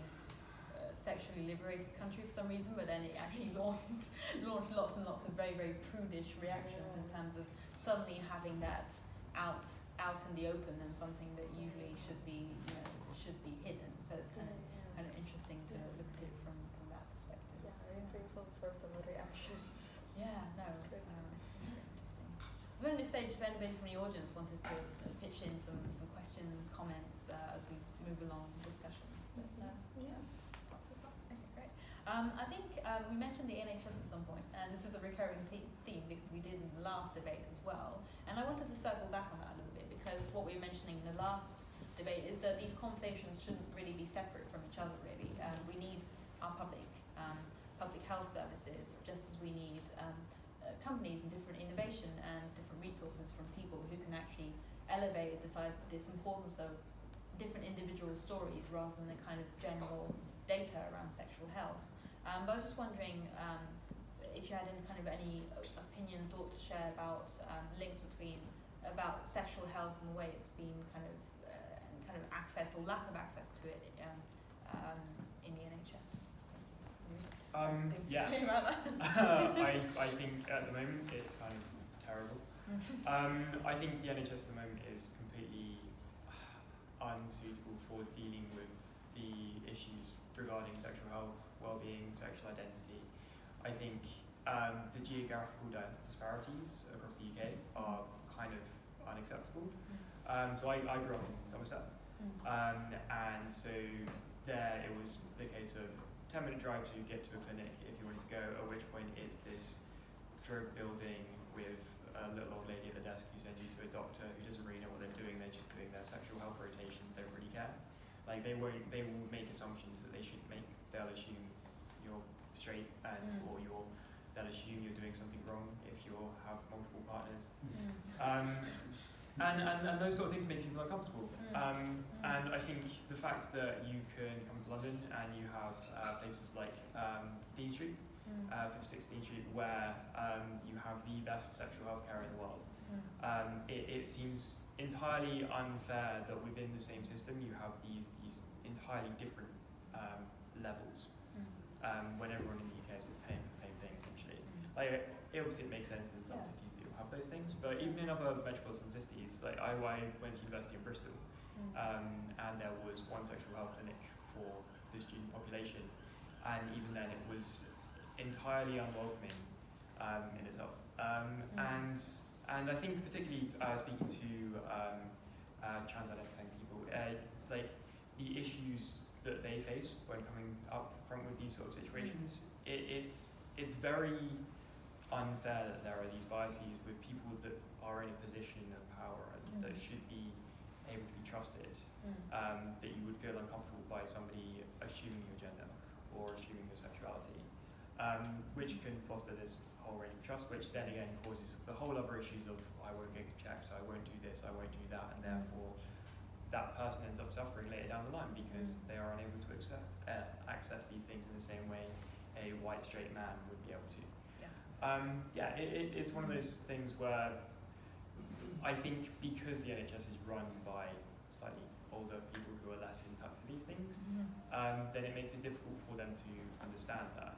S1: sexually liberated country for some reason, but then it actually launched lots and lots of very, very prudish reactions in terms of suddenly having that out in the open, and something that usually should be hidden. So it's kind of interesting to look at it from that perspective.
S4: Yeah, it brings all sorts of reactions.
S1: It's very interesting. So at this stage, if anybody from the audience wanted to pitch in some questions, comments as we move along the discussion. I think we mentioned the NHS at some point, and this is a recurring theme because we did in the last debate as well. And I wanted to circle back on that a little bit, because what we were mentioning in the last debate is that these conversations shouldn't really be separate from each other, really. We need our public health services, just as we need companies and different innovation and different resources from people who can actually elevate this importance of different individual stories rather than the kind of general data around sexual health. But I was just wondering if you had any opinion, thoughts to share about links about sexual health and the way it's been kind of access or lack of access to it in the NHS.
S3: I think at the moment it's kind of terrible. I think the NHS at the moment is completely unsuitable for dealing with the issues regarding sexual health, well-being, sexual identity. I think the geographical disparities across the UK are kind of unacceptable. So I grew up in Somerset, and so there it was the case of 10-minute drive to get to a clinic if you wanted to go, at which point it's this stroke building with a little old lady at the desk who sends you to a doctor who doesn't really know what they're doing. They're just doing their sexual health rotation. Don't really care. Like they will make assumptions that they shouldn't make. They'll assume you're straight they'll assume you're doing something wrong if you have multiple partners. And those sort of things make people uncomfortable. And I think the fact that you can come to London and you have places like Dean Street, 56 Dean Street, where you have the best sexual health care in the world, it seems entirely unfair that within the same system you have these entirely different levels when everyone in the UK is paying for the same thing essentially. Like, obviously it makes sense in some cities that you'll have those things, but even in other metropolitan cities, like I went to university in Bristol, and there was one sexual health clinic for the student population, and even then it was entirely unwelcoming in itself. And I think particularly speaking to trans-identifying people, like the issues that they face when coming up front with these sort of situations, it's very unfair that there are these biases with people that are in a position of power and that should be able to be trusted, that you would feel uncomfortable by somebody assuming your gender or assuming your sexuality, which can foster this whole range of trust, which then again causes the whole other issues of I won't get checked, I won't do this, I won't do that, and therefore that person ends up suffering later down the line because they are unable to access these things in the same way a white straight man would be able to. It's one of those things where I think because the NHS is run by slightly older people who are less in touch with these things, then it makes it difficult for them to understand that.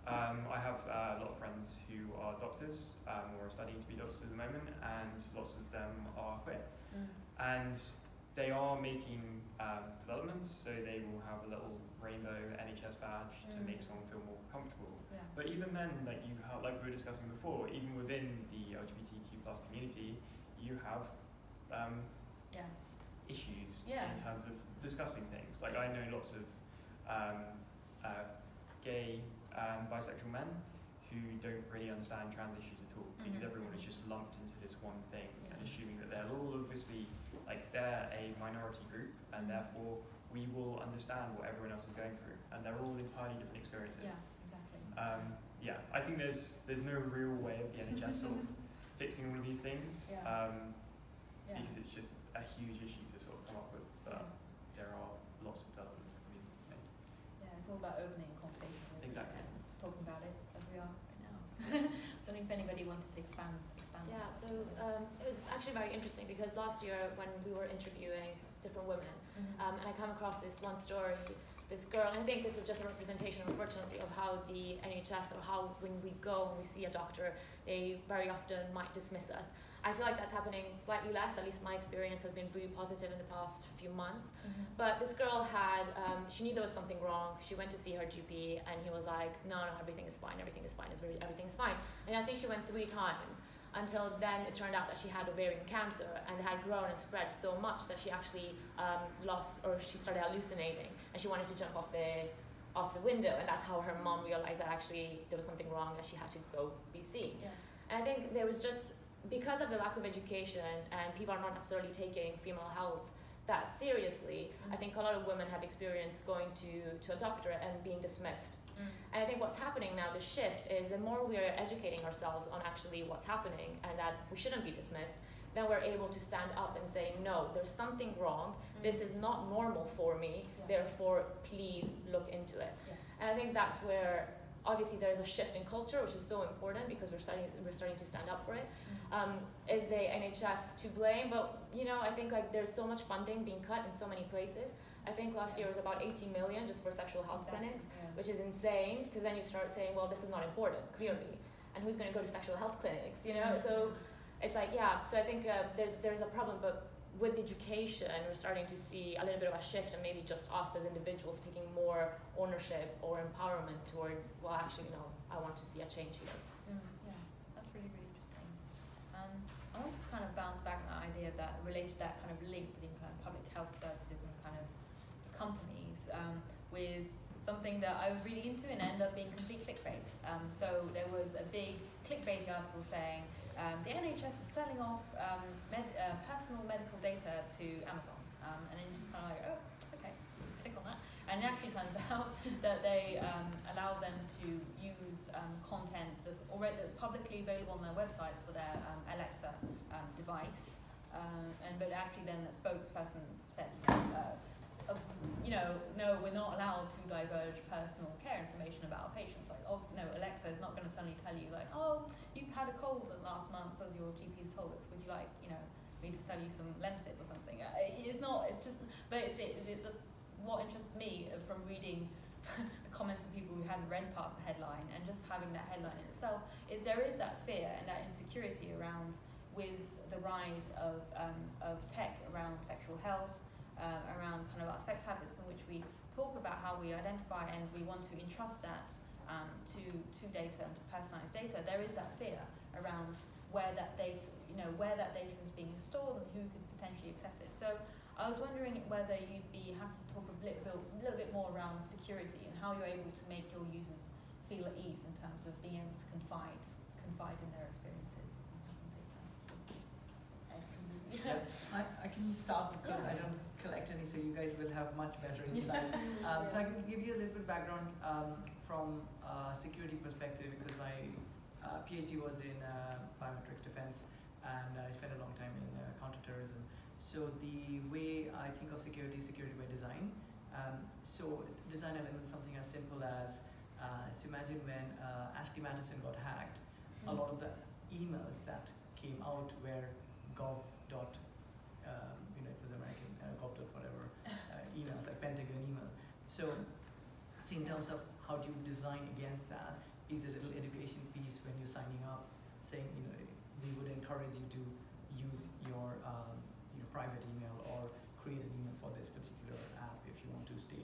S3: I have a lot of friends who are doctors or are studying to be doctors at the moment, and lots of them are queer. And they are making developments, so they will have a little rainbow NHS badge to make someone feel more comfortable. But even then, like we were discussing before, even within the LGBTQ+ community, you have issues in terms of discussing things. Like I know lots of gay bisexual men who don't really understand trans issues at all, because everyone is just lumped into this one thing and assuming that they're all obviously, like they're a minority group and therefore we will understand what everyone else is going through, and they're all entirely different experiences. I think there's no real way of the NHS sort of fixing all of these things, because it's just a huge issue to sort of come up with, but there are lots of developments that can be made.
S1: It's all about opening a conversation really,
S3: Exactly.
S1: and talking about it as we are right now. I don't know if anybody wanted to expand.
S5: Yeah, so it was actually very interesting because last year when we were interviewing different women, and I come across this one story, this girl, and I think this is just a representation, unfortunately, of how the NHS, or how when we go and we see a doctor, they very often might dismiss us. I feel like that's happening slightly less, at least my experience has been really positive in the past few months. But this girl had, she knew there was something wrong. She went to see her GP and he was like, no, everything is fine, everything is fine. And I think she went 3 times. Until then, it turned out that she had ovarian cancer and it had grown and spread so much that she actually she started hallucinating and she wanted to jump off the window, and that's how her mom realized that actually there was something wrong, that she had to go be seen. And I think there was just, because of the lack of education and people are not necessarily taking female health that seriously, I think a lot of women have experienced going to a doctor and being dismissed. And I think what's happening now, the shift, is the more we're educating ourselves on actually what's happening and that we shouldn't be dismissed, then we're able to stand up and say, no, there's something wrong, this is not normal for me, therefore please look into it. And I think that's where obviously there's a shift in culture, which is so important because we're starting to stand up for it. Is the NHS to blame? But I think like there's so much funding being cut in so many places. I think last year was about 80 million just for sexual health clinics, which is insane, because then you start saying, well, this is not important, clearly. And who's going to go to sexual health clinics, So it's like, so I think there's a problem, but with education, we're starting to see a little bit of a shift, and maybe just us as individuals taking more ownership or empowerment towards, well, actually, I want to see a change here.
S1: That's really, really interesting. I want to kind of bounce back on that idea of that that kind of link between kind of public health services and kind of companies with something that I was really into and ended up being complete clickbait. So there was a big clickbait article saying the NHS is selling off personal medical data to Amazon, and then you just kind of like, oh, okay, let's click on that. And it actually turns out that they allow them to use content that's publicly available on their website for their Alexa device. But actually then the spokesperson said, no, we're not allowed to divulge personal care information about our patients. Like, obviously, no, Alexa is not going to suddenly tell you, like, oh, you've had a cold in the last month, as your GP's told us. Would you like, me to sell you some Lemsip or something? It's not. It's just. But what interests me from reading the comments of people who hadn't read past the headline and just having that headline in itself is there is that fear and that insecurity around with the rise of tech around sexual health, around kind of our sex habits, in which we talk about how we identify and we want to entrust that to data and to personalized data. There is that fear around where that data is being stored and who could potentially access it. So I was wondering whether you'd be happy to talk a little bit more around security and how you're able to make your users feel at ease in terms of being able to confide in their experiences.
S2: Yeah, I can start because I don't collect any, so you guys will have much better insight. So I can give you a little bit of background from a security perspective, because my PhD was in biometrics defense, and I spent a long time in counterterrorism. So the way I think of security is security by design. So design element, something as simple as, so imagine when Ashley Madison got hacked, a lot of the emails that came out were gov. It was American gov. Whatever emails, like Pentagon email. So in terms of how do you design against that, is a little education piece when you're signing up, saying we would encourage you to use your private email or create an email for this particular app if you want to stay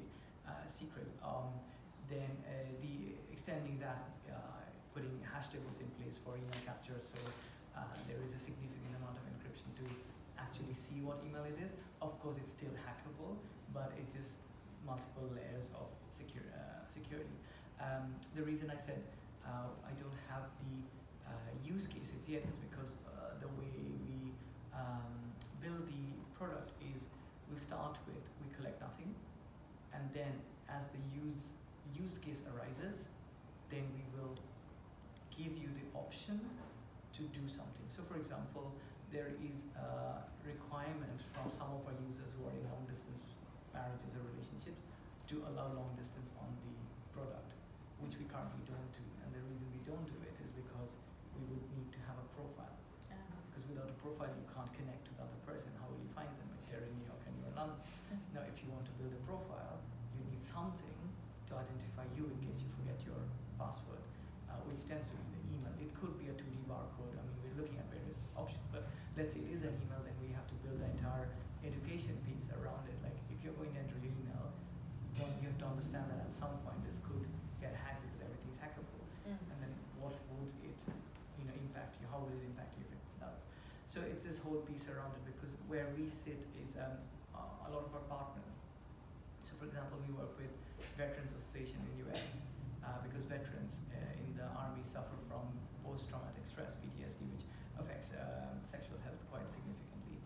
S2: secret. Then the extending that, putting hash tables in place for email capture, so there is a significant amount of encryption to actually see what email it is. Of course, it's still hackable, but it's just multiple layers of security. The reason I said I don't have the use cases yet is because the way we build the product is we start with, we collect nothing, and then as the use case arises, then we will give you the option to do something. So for example, there is a requirement from some of our users who are in long distance marriages or relationships to allow long distance on the product, which we currently don't do. And the reason we don't do it is because we would need to have a profile. Because without a profile, you can't connect to the other person. How will you find them if they're in New York and you're in London? Now, if you want to build a profile, you need something to identify you in case you forget your password, which tends to be the email. It could be a 2D barcode. I mean, we're looking at various options, but let's say it is an email, then we have to build the entire education piece around it. Like, if you're going to enter your email, well, you have to understand that at some point this could get hacked because everything's hackable. And then what would it impact you? How will it impact you if it does? So it's this whole piece around it, because where we sit is a lot of our partners. So for example, we work with Veterans Association in the US, because veterans in the Army suffer from post-traumatic stress, PTSD, which affects sexual health quite significantly,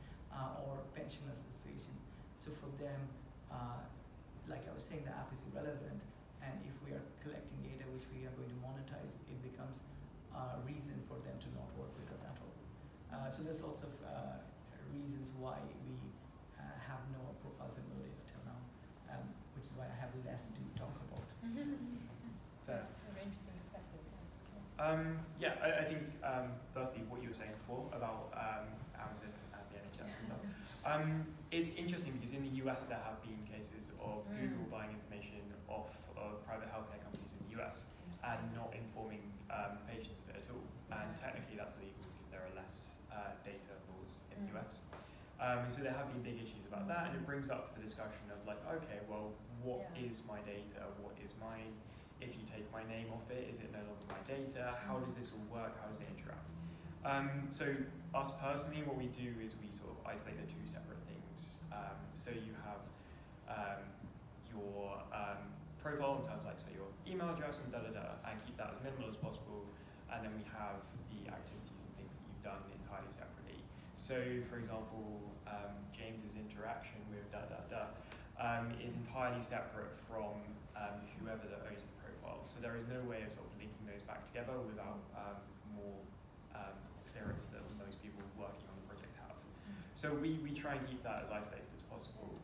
S2: or Pensioners Association. So for them, like I was saying, the app is irrelevant, and if we are collecting data which we are going to monetize, it becomes a reason for them to not work with us at all. So there's lots of reasons why we have no profiles and no data till now, which is why I have less to talk about.
S3: Fair.
S1: Very interesting perspective.
S3: I think firstly what you were saying before about Amazon and the NHS and stuff is interesting, because in the US there have been cases of Google buying information off of private healthcare companies in the US and not informing patients of it at all. And technically that's illegal because there are less data laws in the US. So there have been big issues about that, and it brings up the discussion of like, okay, well, what is my data? What is mine? If you take my name off it, is it no longer my data? How does this all work? How does it interact? So us personally, what we do is we sort of isolate the two separate things. So you have your profile in terms of like, so your email address and and keep that as minimal as possible. And then we have the activities and things that you've done entirely separately. So, for example, James's interaction with is entirely separate from whoever that owns the profile. So there is no way of sort of linking those back together without more clearance that most people working on the project have. So we try and keep that as isolated as possible.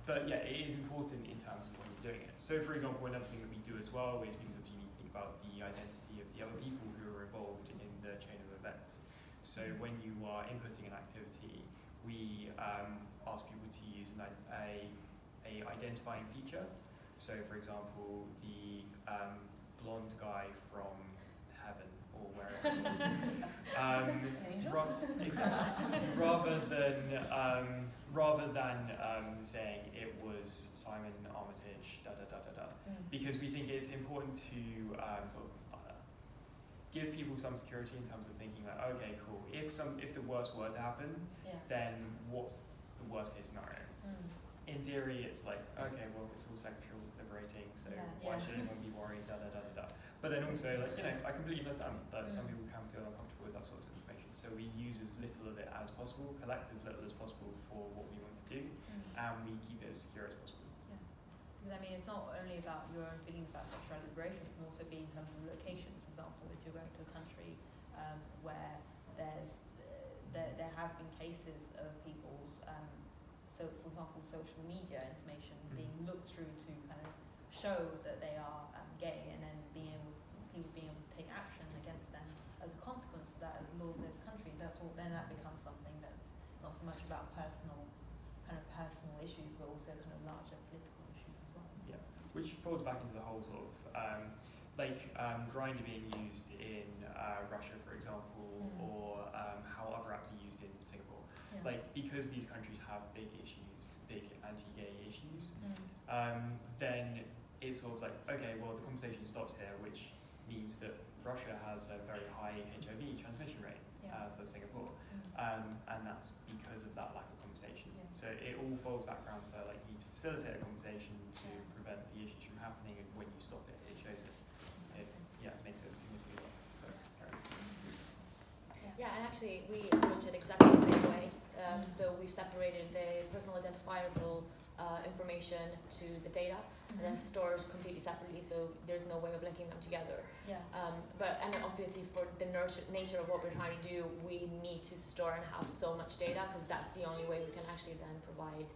S3: But yeah, it is important in terms of when we're doing it. So for example, another thing that we do as well is because you need to think about the identity of the other people who are involved in the chain of events. So when you are inputting an activity, we ask people to use a identifying feature. So for example, the blonde guy from heaven or wherever it is. Exactly. Rather than saying it was Simon Armitage, because we think it's important to sort of give people some security in terms of thinking like, okay, cool. If the worst were to happen, then what's the worst case scenario? In theory, it's like, okay, well, it's all sexual liberating, so why should anyone be worried? But then also, like, I completely understand that some people can feel uncomfortable with that sort of information. So we use as little of it as possible, collect as little as possible for what we want to do, and we keep it as secure as possible.
S1: Yeah, because I mean, it's not only about your own feelings about sexual liberation, it can also be in terms of location. For example, if you're going to a country where there have been cases of people's, so for example, social media information being looked through to kind of show that they are gay, and then people being able to take action against them as a consequence of that, as laws in those countries. Then that becomes something that's not so much about personal issues, but also kind of larger political issues as well.
S3: Yeah, which falls back into the whole sort of Grindr being used in Russia, for example, or how other apps are used in Singapore. Like, because these countries have big anti-gay issues, then it's sort of like, okay, well, the conversation stops here, which means that Russia has a very high HIV transmission rate, as does Singapore, and that's because of that lack of conversation. So it all falls back around to like, you need to facilitate a conversation to prevent the issues from happening, and when you stop it, it shows it. It makes it significantly less. So,
S5: yeah, and actually we approach it exactly the same way. So we've separated the personal identifiable information to the data, and then stored completely separately, so there's no way of linking them together. And obviously for the nature of what we're trying to do, we need to store and have so much data, because that's the only way we can actually then provide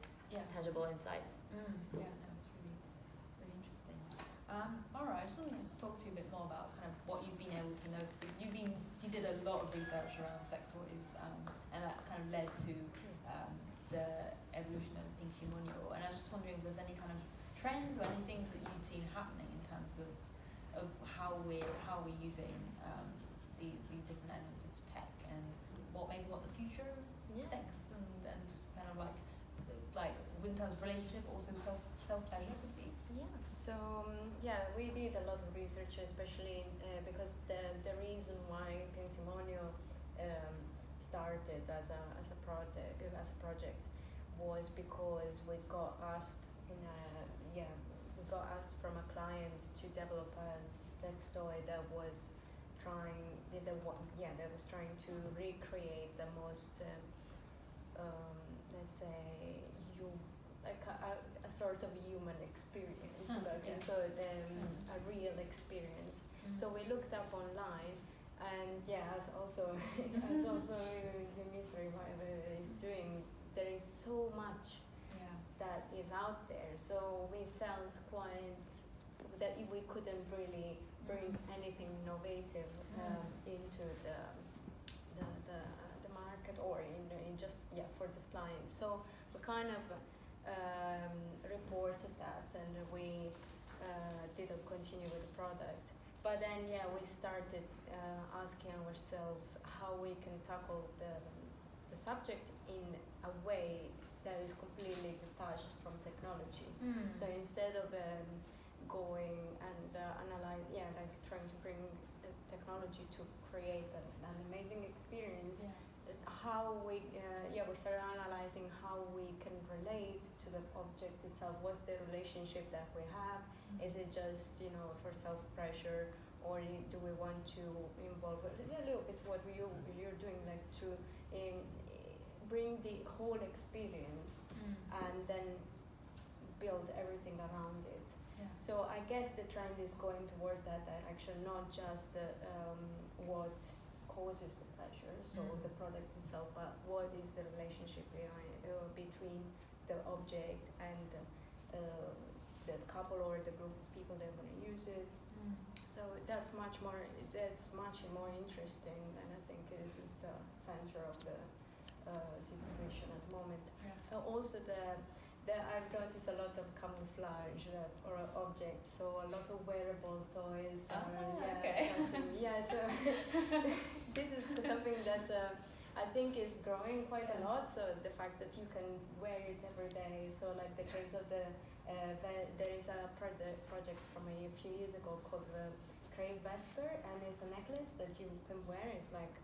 S5: tangible insights.
S1: Yeah, that's really interesting. All right, I just wanted to talk to you a bit more about kind of what you've been able to notice, because you did a lot of research around sex toys, and that kind of led to the evolution of Pinchimonio. And I was just wondering if there's any kind of trends or any things that you've seen happening in terms of how we're using these different elements of tech, and what the future of sex and just kind of like in terms of relationship, also self-pleasure could be.
S4: So we did a lot of research, especially because the reason why Pensimonio started as a project was because we got asked from a client to develop a sex toy that was trying to recreate the most let's say a sort of human experience, a real experience. So we looked up online, and as also the mystery is doing, there is so much that is out there. So we felt quite that we couldn't really bring anything innovative into the market, or in just for this client. So we kind of reported that, and we didn't continue with the product. But then we started asking ourselves how we can tackle the subject in a way that is completely detached from technology. So instead of going and analyze, trying to bring the technology to create an amazing experience, how we started analyzing how we can relate to the object itself. What's the relationship that we have? Is it just for self-pressure, or do we want to involve a little bit what you're doing, like to bring the whole experience and then build everything around it.
S1: Yeah.
S4: So I guess the trend is going towards that direction, not just what causes the pleasure, so the product itself, but what is the relationship between the object and the couple or the group of people that are going to use it. So that's much more interesting, and I think this is the center of the situation at the moment.
S1: Yeah.
S4: Also I've noticed a lot of camouflage or objects, so a lot of wearable toys.
S1: Okay.
S4: So this is something that I think is growing quite a lot. So the fact that you can wear it every day. So like the case of there is a project from a few years ago called Crave Vesper, and it's a necklace that you can wear. It's like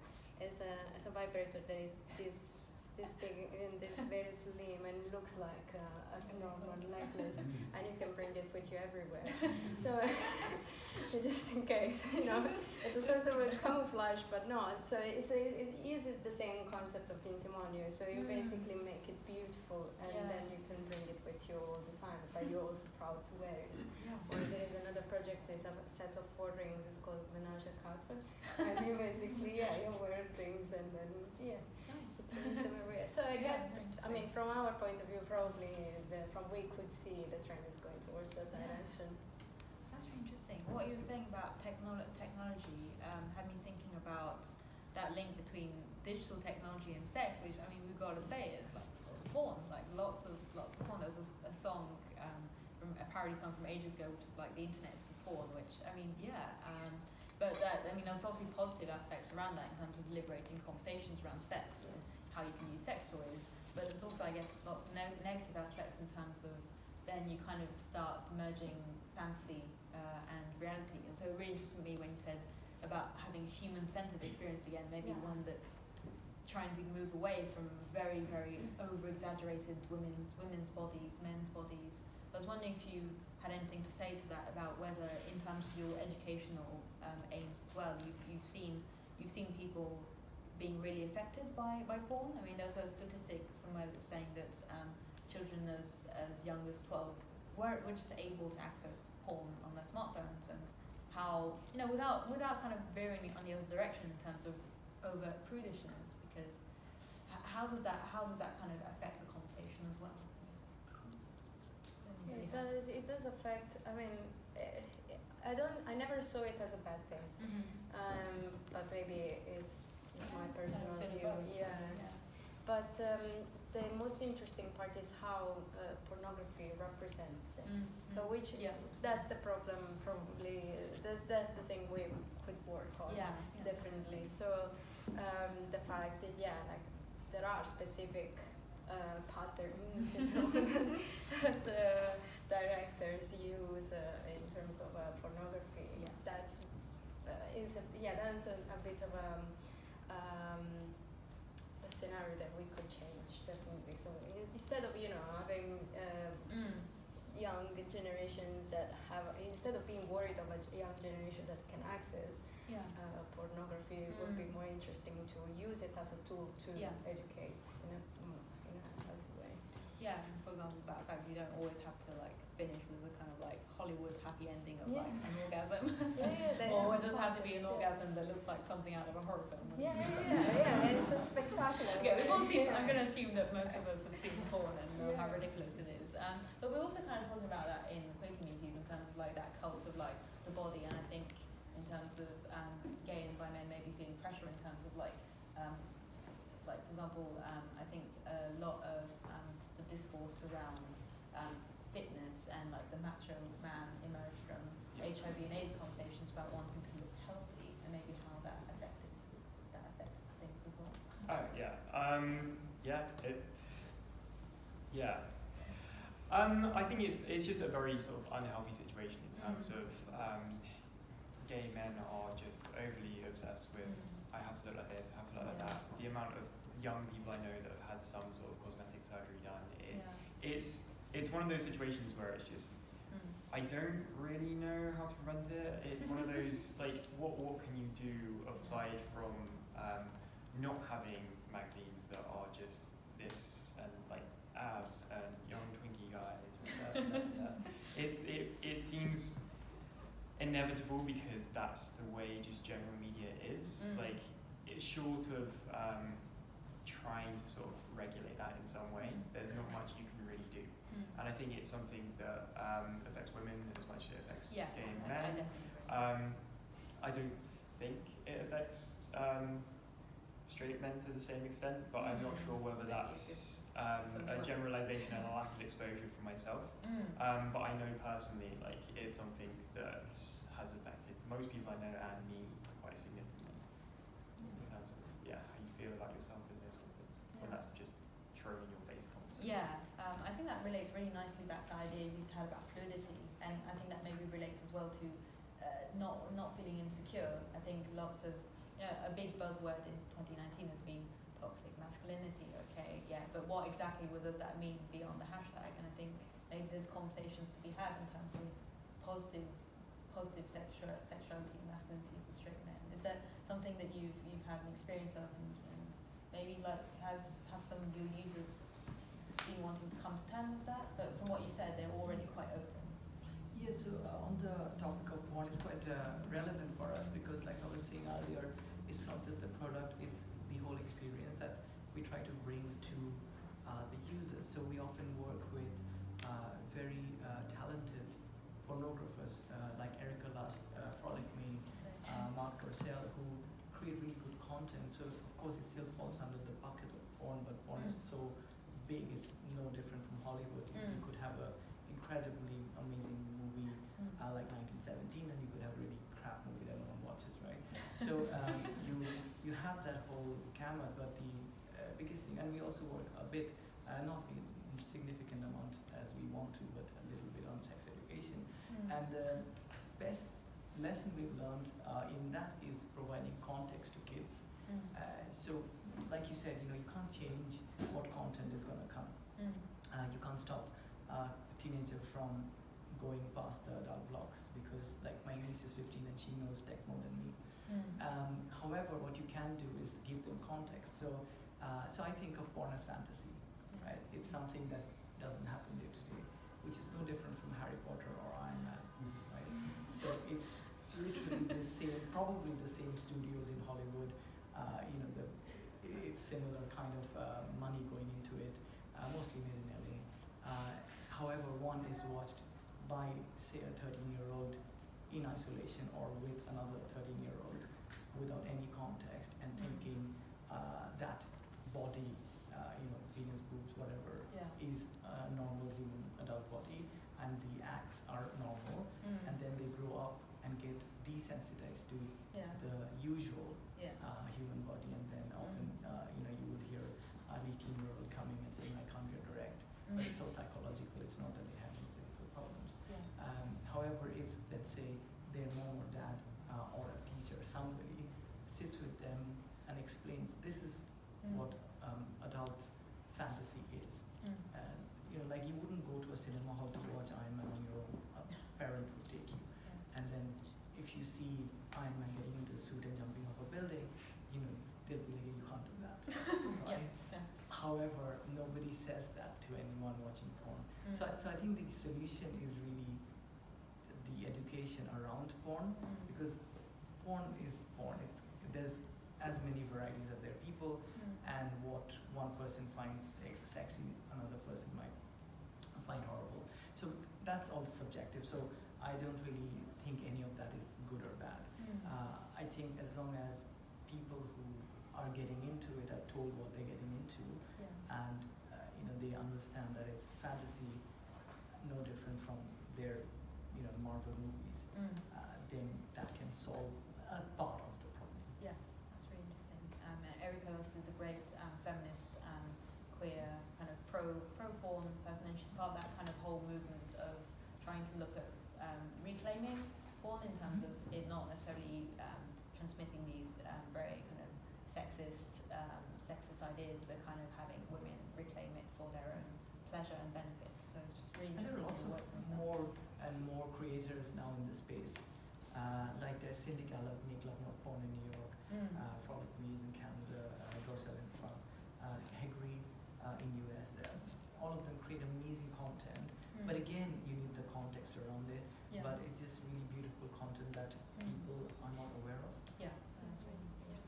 S4: it's a vibrator that is this big and this very slim and looks like a normal necklace, and you can bring it with you everywhere. So just in case, it's a sort of a camouflage, but not. So it uses the same concept of pinsimonio. So you basically make it beautiful, and then you can bring it with you all the time, but you're also proud to wear it. Or there is another project, there's a set of 4 rings, it's called Menage à Quatre, and you basically, you wear rings and then, so place them everywhere. So I guess, I mean, from our point of view, probably from we could see the trend is going towards that direction.
S1: That's really interesting. What you were saying about technology had me thinking about that link between digital technology and sex, which, I mean, we've got to say is like porn, like lots of porn. There's a song, from a parody song from ages ago, which is like the internet is for porn, which, I mean, but there's obviously positive aspects around that in terms of liberating conversations around sex and how you can use sex toys. But there's also, I guess, lots of negative aspects in terms of then you kind of start merging fantasy and reality. And so it really interested me when you said about having a human-centered experience again, maybe one that's trying to move away from very, very over-exaggerated women's bodies, men's bodies. I was wondering if you had anything to say to that about whether, in terms of your educational aims as well, you've seen people being really affected by porn. I mean, there was a statistic somewhere that was saying that children as young as 12 were just able to access porn on their smartphones, and how without kind of veering on the other direction in terms of over prudishness, because how does that kind of affect the conversation as well?
S4: It does affect. I mean, I never saw it as a bad thing, but maybe it's my personal view. But the most interesting part is how pornography represents sex. So that's the problem. Probably that's the thing we could work on. Definitely. So the fact that like there are specific patterns that directors use in terms of pornography. That's a bit of a scenario that we could change, definitely. So instead of having young generations that instead of being worried of a young generation that can access pornography, it would be more interesting to use it as a tool to educate in a healthy way.
S1: Yeah, and for example, about the fact you don't always have to like finish with a kind of like Hollywood happy ending of like an orgasm. Or it doesn't have to be an orgasm that looks like something out of a horror film.
S4: It's so spectacular.
S1: We've all seen. I'm going to assume that most of us have seen porn and know how ridiculous it is. But we're also kind of talking about that in queer communities in terms of like that cult of like the body, and I think in terms of gay and bi men maybe feeling pressure in terms of like for example, I think a lot of the discourse around fitness and like the macho man emerged from HIV and AIDS conversations about wanting to look healthy, and maybe how that affects things as well.
S3: I think it's just a very sort of unhealthy situation in terms of gay men are just overly obsessed with I have to look like this, I have to look like that. The amount of young people I know that have had some sort of cosmetic surgery done, it's one of those situations where it's just I don't really know how to prevent it. It's one of those like what can you do aside from not having magazines that are just this and like abs and young Twinkie guys and it seems inevitable because that's the way just general media is. Like it's short of trying to sort of regulate that in some way. There's not much you can really do. And I think it's something that affects women as much as it affects gay men. I don't think it affects straight men to the same extent, but I'm not sure whether that's a generalization and a lack of exposure for myself. But I know personally, like it's something that has affected most people I know and me quite significantly in terms of how you feel about yourself in those sort of things when that's just thrown in your face constantly.
S1: I think that relates really nicely back to the idea you had about fluidity, and I think that maybe relates as well to not feeling insecure. I think lots of a big buzzword in 2019 has been toxic masculinity. Okay, but what exactly does that mean beyond the hashtag? And I think maybe there's conversations to be had in terms of positive sexuality and masculinity for straight men. Is that something that you've had an experience of, and maybe like have some of your users been wanting to come to terms with that? But from what you said, they're already quite open.
S2: Yeah, so on the topic of porn, it's quite relevant for us because like I was saying earlier, it's not just the product, it's the whole experience that we try to bring to the users. So we often work with very talented pornographers like Erica Lust, Frolic Me, Mark Dorsell, who create really good content. So of course it still falls under the bucket of porn, but porn is so big, it's no different from Hollywood. You could have an incredibly amazing movie like 1917, and you could have a really crap movie that no one watches, right? So you have that whole gamut, but the biggest thing, and we also work a bit, not in significant amount as we want to, but a little bit on sex education. And the best lesson we've learned in that is providing context to kids. So like you said, you can't change what content is going to come. You can't stop a teenager from going past the adult blogs because like my niece is 15 and she knows tech more than me. However, what you can do is give them context. So I think of porn as fantasy, right? It's something that doesn't happen day to day, which is no different from Harry Potter or Iron Man, right? So it's literally the same, probably the same studios in Hollywood. It's similar kind of money going into it, mostly made in LA. However, one is watched by, say, a 13-year-old in isolation or with another 13-year-old without any context and thinking that body, penis, boobs, whatever, is a normal human adult body and the acts are normal, and then they grow up and get desensitized to the usual human body, and then often you would hear an 18-year-old coming and saying I can't get erect, but it's all psychological, it's not that they have any physical problems. However, if let's say their mom or dad or a teacher, somebody sits with them and explains this is what adult fantasy is, and like you wouldn't go to a cinema hall to watch Iron Man on your own, a parent would take you, and then if you see Iron Man getting into a suit and jumping off a building, they'll be like, you can't do that, right? However, nobody says that to anyone watching porn. So I think the solution is really the education around porn, because porn is porn. There's as many varieties as there are people, and what one person finds sexy, another person might find horrible. So that's all subjective. So I don't really think any of that is good or bad. I think as long as people who are getting into it are told what they're getting into, and they understand that it's fantasy, no different from their Marvel movies, then that can solve a part of the problem.
S1: Yeah, that's really interesting. Erica Lust is a great feminist, queer, kind of pro-porn person, and she's part of that kind of whole movement of trying to look at reclaiming porn in terms of it not necessarily transmitting these very kind of sexist ideas, but kind of having women reclaim it for their own pleasure and benefit. So it's just really
S2: And there
S1: interesting.
S2: are also more and more creators now in the space. Like there's Cindy Gallup, Make Love Not Porn in New York, Frolic Me's in Canada, Dorsal in France, Hegri in US. All of them create amazing content, but again, you need the context around it.
S1: Yeah.
S2: But it's just really beautiful content that people are not aware of.
S1: Yeah, that's really interesting.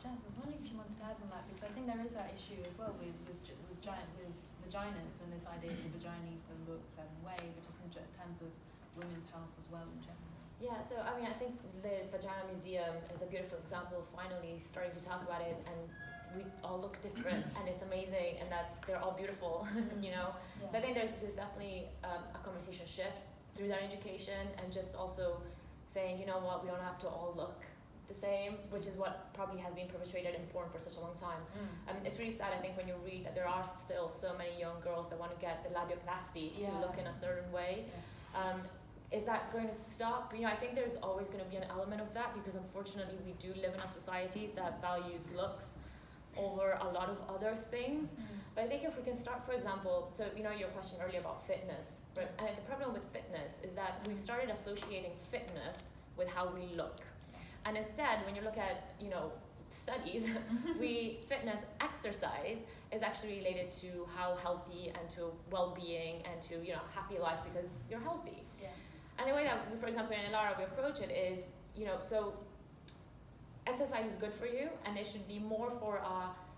S1: Jazz, I was wondering if you wanted to add on that, because I think there is that issue as well with vaginas and this idea that the vagina needs to look a certain way, but just in terms of women's health as well in general.
S5: Yeah, so I mean, I think the Vagina Museum is a beautiful example of finally starting to talk about it, and we all look different, and it's amazing, and they're all beautiful, you know.
S1: Yeah.
S5: So I think there's definitely a conversation shift through that education, and just also saying, you know what, we don't have to all look the same, which is what probably has been perpetuated in porn for such a long time. It's really sad, I think, when you read that there are still so many young girls that want to get the labiaplasty to look in a certain way.
S1: Yeah.
S5: Is that going to stop? You know, I think there's always going to be an element of that, because unfortunately we do live in a society that values looks over a lot of other things. But I think if we can start, for example, so you know your question earlier about fitness, right? And the problem with fitness is that we've started associating fitness with how we look. And instead, when you look at, you know, studies, fitness exercise is actually related to how healthy and to well-being and to, you know, happy life, because you're healthy.
S1: Yeah.
S5: And the way that, for example, in Elara we approach it is, you know, so exercise is good for you, and it should be more for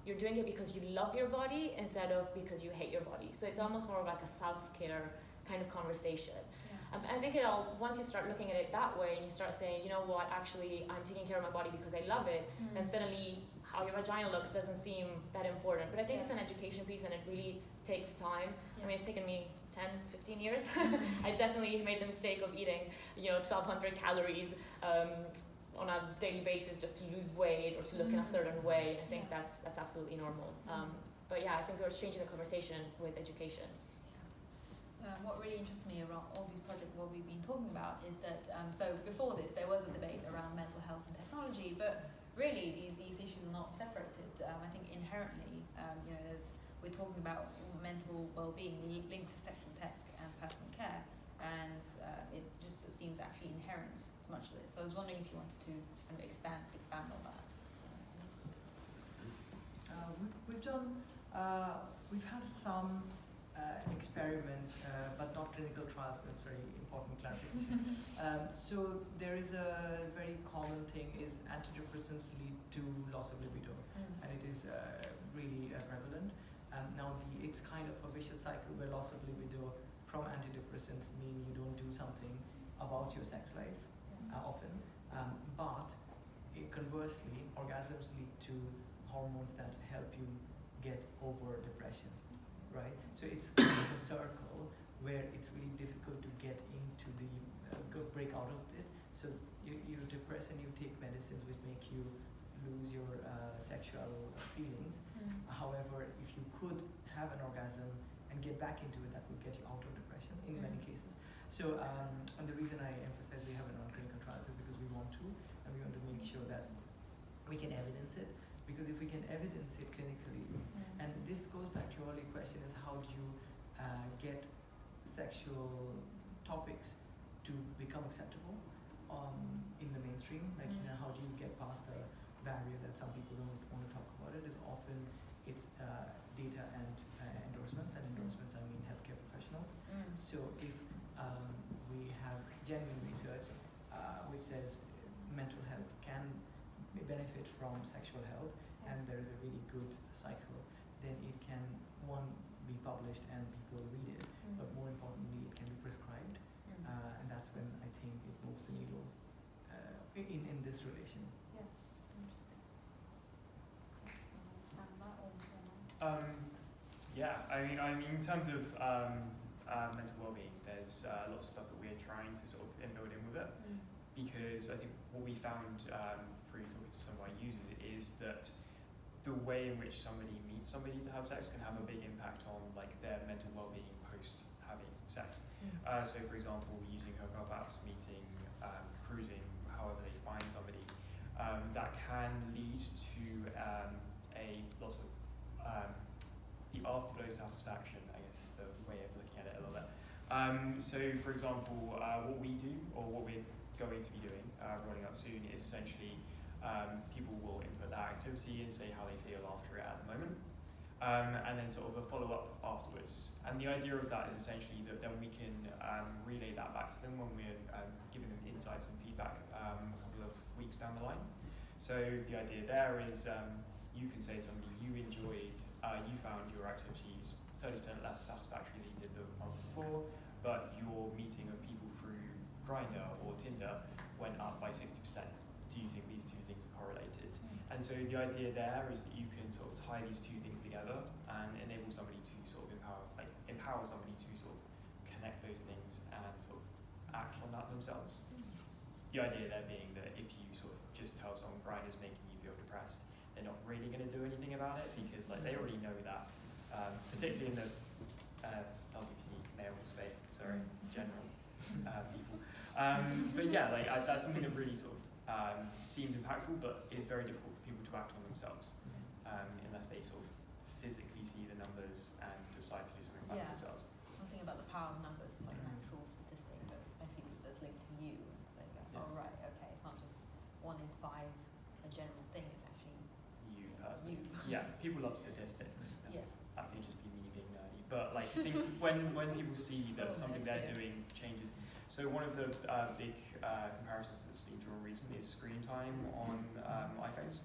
S5: you're doing it because you love your body instead of because you hate your body. So it's almost more of like a self-care kind of conversation. I think once you start looking at it that way, and you start saying, you know what, actually I'm taking care of my body because I love it, then suddenly how your vagina looks doesn't seem that important. But I think it's an education piece, and it really takes time. I mean, it's taken me 10, 15 years. I definitely made the mistake of eating, you know, 1,200 calories on a daily basis just to lose weight or to look in a certain way. I think that's absolutely normal. But yeah, I think we're changing the conversation with education.
S1: What really interests me around all these projects, what we've been talking about, is that so before this there was a debate around mental health and technology, but really these issues are not separated. I think inherently, you know, we're talking about mental well-being linked to sexual tech and personal care, and it just seems actually inherent to much of this. So I was wondering if you wanted to kind of expand on that.
S2: We've had some experiments, but not clinical trials. That's very important clarification. So there is a very common thing is antidepressants lead to loss of libido, and it is really prevalent. Now it's kind of a vicious cycle where loss of libido from antidepressants mean you don't do something about your sex life often, but conversely, orgasms lead to hormones that help you get over depression. Right, so it's kind of a circle where it's really difficult to get into break out of it. So you're depressed and you take medicines which make you lose your sexual feelings. However, if you could have an orgasm and get back into it, that would get you out of depression in many cases. So, and the reason I emphasize we have it on clinical trials is because we want to, and we want to make sure that we can evidence it. Because if we can evidence it clinically, and this goes back to your early question, is how do you get sexual topics to become acceptable in the mainstream? Like, you know, how do you get past the barrier that some people don't want to talk about it? Is often it's data and endorsements, and endorsements I mean healthcare professionals. So if we have genuine research which says mental health can benefit from sexual health, and there is a really good cycle, then it can, one, be published and people read it, but more importantly, it can be prescribed, and that's when I think it moves the needle in this relation.
S1: Yeah, interesting.
S3: Yeah, I mean, in terms of mental well-being, there's lots of stuff that we're trying to sort of inbuild in with it, because I think what we found through talking to some of our users is that the way in which somebody meets somebody to have sex can have a big impact on like their mental well-being post having sex. So for example, using hookup apps, meeting, cruising, however they that can lead to a lot of the afterglow satisfaction, I guess is the way of looking at it a little bit. So for example, what we do, or what we're going to be doing, rolling out soon, is essentially people will input their activity and say how they feel after it at the moment. And then sort of a follow-up afterwards. And the idea of that is essentially that then we can relay that back to them when we're giving them insights and feedback a couple of weeks down the line. So the idea there is you can say to somebody, you enjoyed, you found your activities 30% less satisfactory than you did the month before, but your meeting of people through Grindr or Tinder went up by 60%. Do you think these two things are correlated? And so the idea there is that you can sort of tie these two things together and enable somebody to sort of empower somebody to sort of connect those things and sort of act on that themselves. The idea there being that if you sort of just tell someone Grindr is making you feel depressed, they're not really going to do anything about it because like they already know that, particularly in the LGBT male space, sorry, general people. But yeah, like that's something that really sort of seemed impactful, but is very difficult for people to act on themselves unless they sort of physically see the numbers and decide to do something about it themselves.
S1: Something about the power of numbers, like an actual statistic that's especially that's linked to you, and so you go, oh right, okay, it's not just 1 in 5 a general thing, it's actually
S3: You personally.
S1: you.
S3: Yeah, people love statistics.
S1: Yeah.
S3: That may just be me being nerdy, but like I think when people see that something they're doing changes. So one of the big comparisons that's been drawn recently is screen time on iPhones,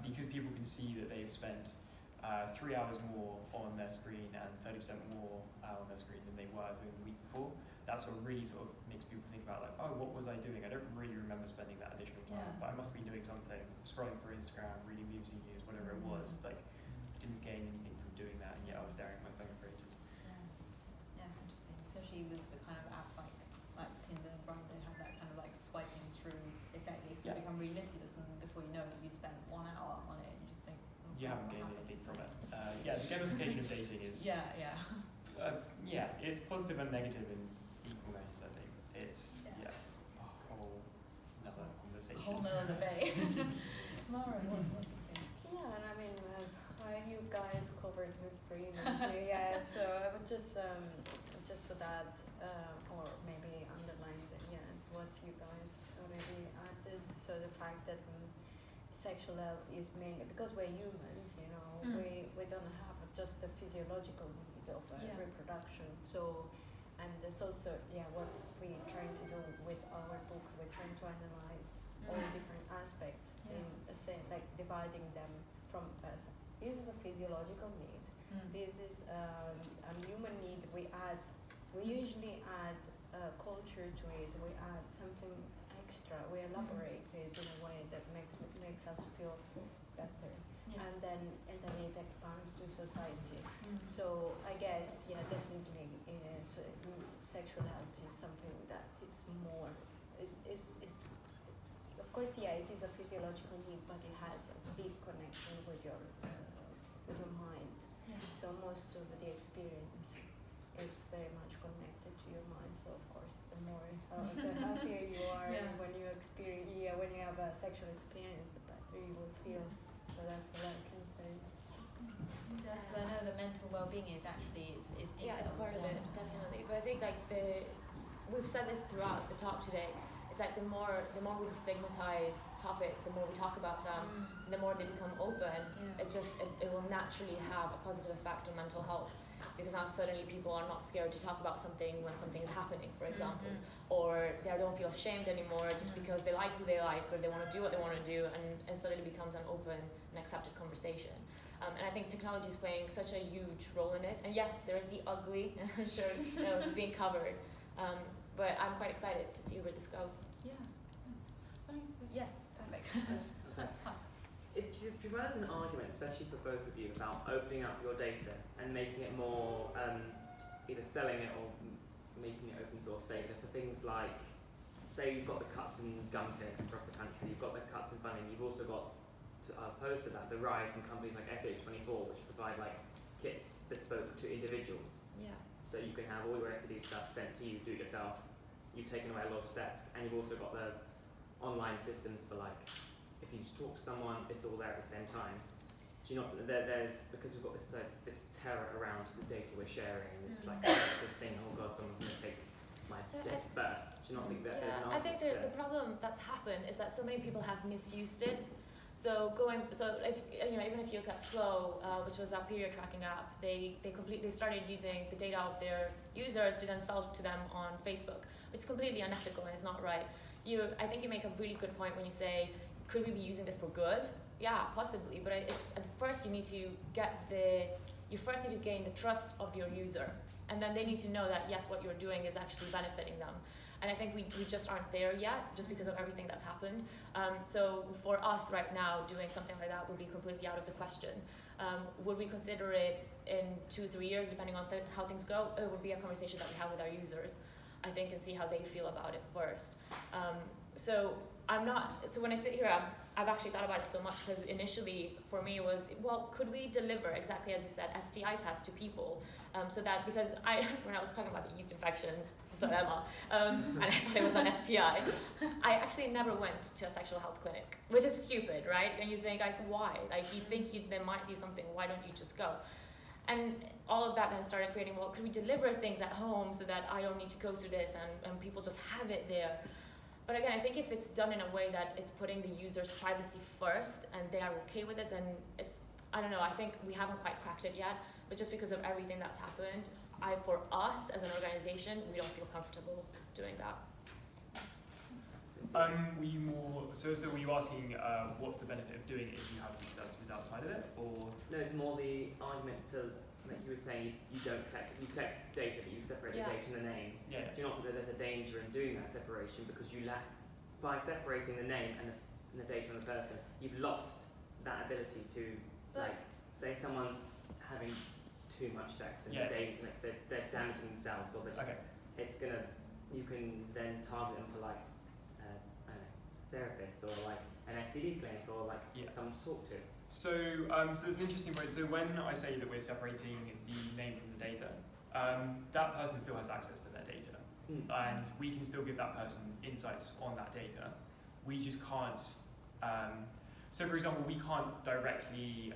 S3: because people can see that they've spent 3 hours more on their screen and 30% more on their screen than they were doing the week before. That sort of really sort of makes people think about like, oh, what was I doing? I don't really remember spending that additional time, but I must be doing something, scrolling through Instagram, reading memes and news, whatever it was. Like, didn't gain anything from doing that, and yet I was staring at my phone for ages.
S1: Yeah, it's interesting, especially with the kind of apps like Tinder and Grindr have that kind of like swiping through effect. It can become really listless, and before you know it, you spend 1 hour on it, and you just think, oh,
S3: You haven't gained anything from it. Yeah, the gamification of dating is it's positive and negative in equal measures. I think it's a whole another conversation.
S1: A whole nother debate. Mara, what do you think?
S4: Yeah, and I mean, you guys covered it brilliantly. Yeah, so I would just for that, or maybe underline what you guys already added. So the fact that sexual health is mainly because we're humans, you know, we don't have just the physiological need of reproduction. So, and there's also what we're trying to do with our book. We're trying to analyze all different aspects in the same, like dividing them from this is a physiological need. This is a human need. We usually add culture to it. We add something extra. We elaborate it in a way that makes us feel better. And then it expands to society. So I guess definitely sexual health is something that is more is of course it is a physiological need, but it has a big connection with your mind. So most of the experience is very much connected to your mind. So of course the more the happier you are when you experience when you have a sexual experience, the better you will feel. So that's what I can say.
S1: Just I know the mental well-being is actually is detailed.
S5: Yeah, it's part of it, definitely. But I think like we've said this throughout the talk today. It's like the more we destigmatize topics, the more we talk about them, the more they become open. It will naturally have a positive effect on mental health, because now suddenly people are not scared to talk about something when something is happening, for example, or they don't feel ashamed anymore just because they like who they like or they want to do what they want to do, and suddenly becomes an open and accepted conversation. And I think technology is playing such a huge role in it. And yes, there is the ugly, and I'm sure it's being covered. But I'm quite excited to see where this goes.
S1: Yeah. Yes, perfect.
S6: Do you find there's an argument, especially for both of you, about opening up your data and making it more, either selling it or making it open source data for things like, say you've got the cuts and gun clinics across the country, you've got the cuts and funding, you've also got, opposed to that, the rise in companies like SH24, which provide like kits bespoke to individuals.
S5: Yeah.
S6: So you can have all your STD stuff sent to you, do it yourself. You've taken away a lot of steps, and you've also got the online systems for like if you just talk to someone, it's all there at the same time. Do you not think that there's, because we've got this terror around the data we're sharing, and this like sensitive thing, oh god, someone's going to take my date of birth. Do you not think that there's an
S5: I think
S6: argument
S5: the problem that's happened is that so many people have misused it. So if even if you look at Flow, which was that period tracking app, they started using the data of their users to then sell to them on Facebook. It's completely unethical and it's not right. I think you make a really good point when you say, could we be using this for good? Yeah, possibly, but at first you need to gain the trust of your user, and then they need to know that yes, what you're doing is actually benefiting them. And I think we just aren't there yet, just because of everything that's happened. So for us right now, doing something like that would be completely out of the question. Would we consider it in 2-3 years, depending on how things go? It would be a conversation that we have with our users, I think, and see how they feel about it first. So when I sit here, I've actually thought about it so much, because initially for me it was, well, could we deliver, exactly as you said, STI tests to people, so that, because when I was talking about the yeast infection dilemma, and I thought it was an STI, I actually never went to a sexual health clinic, which is stupid, right? And you think, like, why? Like, you think there might be something, why don't you just go? And all of that then started creating, well, could we deliver things at home so that I don't need to go through this, and people just have it there? But again, I think if it's done in a way that it's putting the user's privacy first and they are okay with it, then I don't know, I think we haven't quite cracked it yet, but just because of everything that's happened, for us as an organization, we don't feel comfortable doing that.
S3: Were you asking what's the benefit of doing it if you have these services outside of it, or?
S6: No, it's more the argument for, like you were saying, you collect data, but you separate the data and the names.
S3: Yeah.
S6: Do you not think that there's a danger in doing that separation, because by separating the name and the data on the person, you've lost that ability to, like, say someone's having too much sex and they're damaging themselves, or you can then target them for, like, I don't know, therapist, or like an STD clinic, or like someone to talk to.
S3: So there's an interesting point. So when I say that we're separating the name from the data, that person still has access to their data, and we can still give that person insights on that data. We just can't. So for example, we can't directly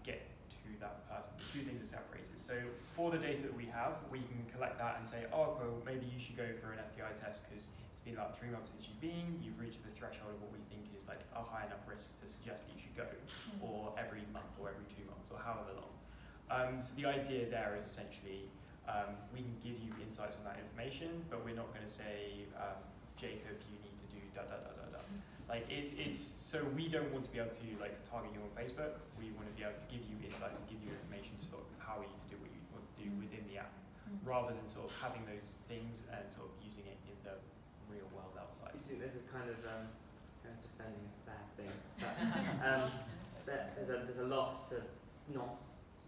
S3: get to that person. The two things are separated. So for the data that we have, we can collect that and say, oh, well, maybe you should go for an STI test because it's been about 3 months since you've reached the threshold of what we think is like a high enough risk to suggest that you should go, or every month or every 2 months or however long. So the idea there is essentially we can give you insights on that information, but we're not going to say, Jacob, you need to do da da da da da. Like it's so we don't want to be able to like target you on Facebook. We want to be able to give you insights and give you information to sort of empower you to do what you want to do within the app, rather than sort of having those things and sort of using it in the real world outside.
S6: Do you think there's a kind of defending a bad thing, but there's a loss to not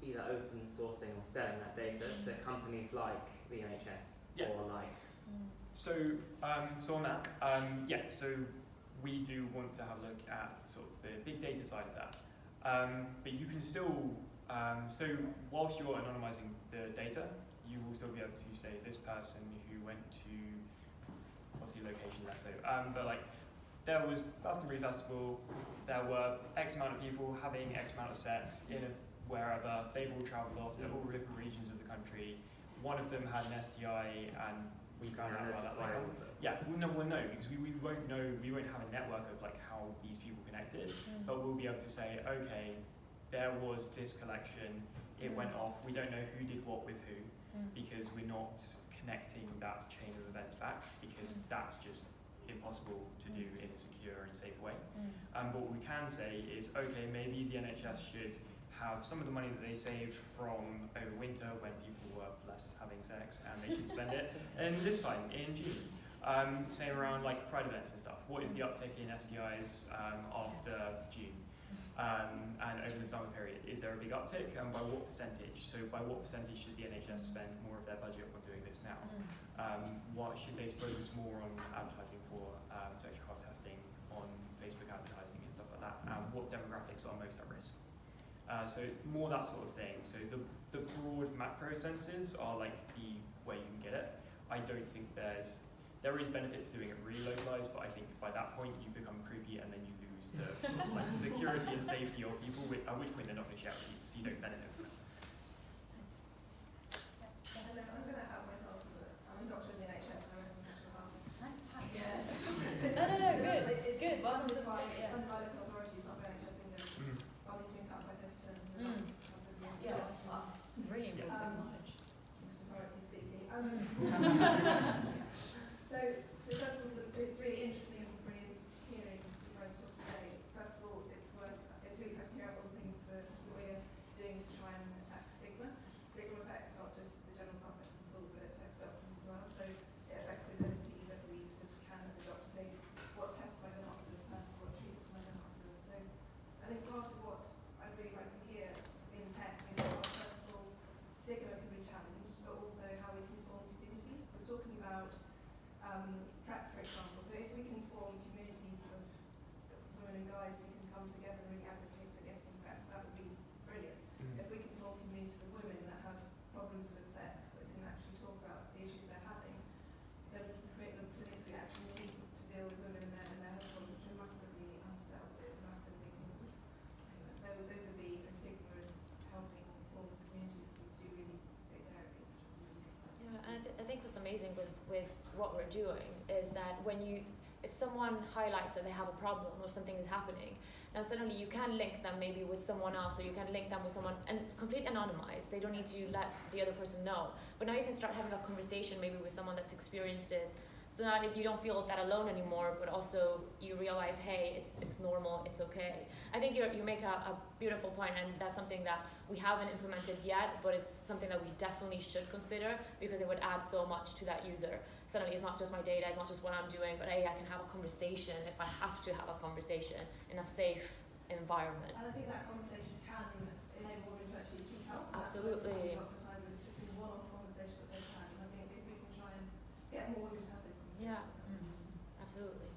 S6: either open sourcing or selling that data to companies like the NHS or like.
S3: So on that, so we do want to have a look at sort of the big data side of that. But you can still, so whilst you're anonymizing the data, you will still be able to say this person who went to, obviously location less so, but like there was Glastonbury Festival, there were X amount of people having X amount of sex in wherever, they've all travelled off to all different regions of the country. One of them had an STI and we found out about that later. Yeah, we'll know because we won't know. We won't have a network of like how these people connected, but we'll be able to say, okay, there was this collection. It went off. We don't know who did what with who because we're not connecting that chain of events back because that's just impossible to do in a secure and safe way. But what we can say is, okay, maybe the NHS should have some of the money that they saved from over winter when people were less having sex, and they should spend it. And this time in June, same around like Pride events and stuff. What is the uptick in STIs after June and over the summer period? Is there a big uptick, and by what percentage? So by what percentage should the NHS spend more of their budget on doing this now? What should they focus more on advertising for sexual health testing on Facebook advertising and stuff like that? What demographics are most at risk? So it's more that sort of thing. So the broad macro senses are like the way you can get it. I don't think there's there is benefit to doing it really localized, but I think by that point you become creepy and then you lose the sort of like security and safety of people, at which point they're not going to share with you, so you don't benefit from it.
S7: Hello, I'm going to out myself as I'm a doctor in the NHS, I work in sexual health.
S1: Yes.
S7: No,
S1: good.
S7: It's
S1: Good. Welcome to the
S7: funded by,
S1: party.
S7: it's funded by local authorities, not by NHS England. Funding's been cut by 30% in the last couple of years.
S1: Yeah.
S7: But,
S1: Really important
S7: Um,
S1: knowledge.
S7: metaphorically speaking. So first of all, it's really interesting and brilliant hearing you guys talk today. First of all, it's really exciting to hear about all the things that we're doing to try and attack stigma. Stigma affects not just the general public and school, but it affects doctors as well. So it affects the ability that we sort of can, as a doctor, think what test am I going to offer this person, what treatment am I going to offer them. So I think part of what I'd really like to hear in tech is how, first of all, stigma can be challenged, but also how we can form communities. I was talking about PrEP, for example. So if we can form communities of women and guys who can come together and really advocate for getting PrEP, that would be brilliant. If we can form communities of women that have problems with sex, that can actually talk about the issues they're having, then we can create the clinics we actually need to deal with women and their health problems, which are massively underdealt with, massively ignored. Those would be, so stigma and helping form communities would be two really big areas, which are really exciting.
S5: Yeah, and I think what's amazing with what we're doing is that if someone highlights that they have a problem or something is happening, now suddenly you can link them maybe with someone else, or you can link them with someone, and completely anonymized. They don't need to let the other person know. But now you can start having a conversation maybe with someone that's experienced it. So now you don't feel that alone anymore, but also you realize, hey, it's normal, it's okay. I think you make a beautiful point, and that's something that we haven't implemented yet, but it's something that we definitely should consider, because it would add so much to that user. Suddenly it's not just my data, it's not just what I'm doing, but hey, I can have a conversation if I have to have a conversation in a safe environment.
S7: And I think that conversation can enable women to actually seek help.
S5: Absolutely.
S7: Lots of times it's just been one-off conversation that they've had, and I think if we can try and get more women to have this conversation.
S5: Yeah. Absolutely.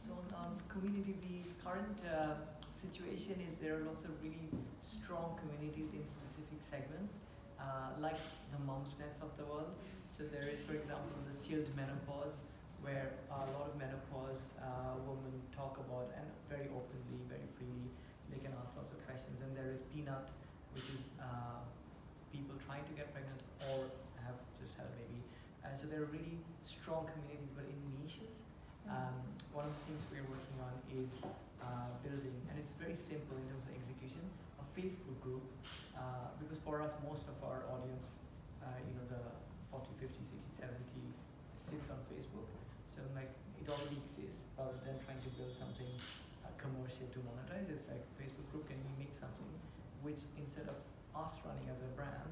S2: So on community, the current situation is there are lots of really strong communities in specific segments, like the mums nets of the world. So there is, for example, the chilled menopause, where a lot of menopause women talk about, and very openly, very freely, they can ask lots of questions. And there is Peanut, which is people trying to get pregnant or have just had a baby. So there are really strong communities, but in niches. One of the things we're working on is building, and it's very simple in terms of execution, a Facebook group, because for us, most of our audience, the 40, 50, 60, 70 sits on Facebook. So like it already exists, rather than trying to build something commercial to monetize. It's like Facebook group, can we make something which, instead of us running as a brand,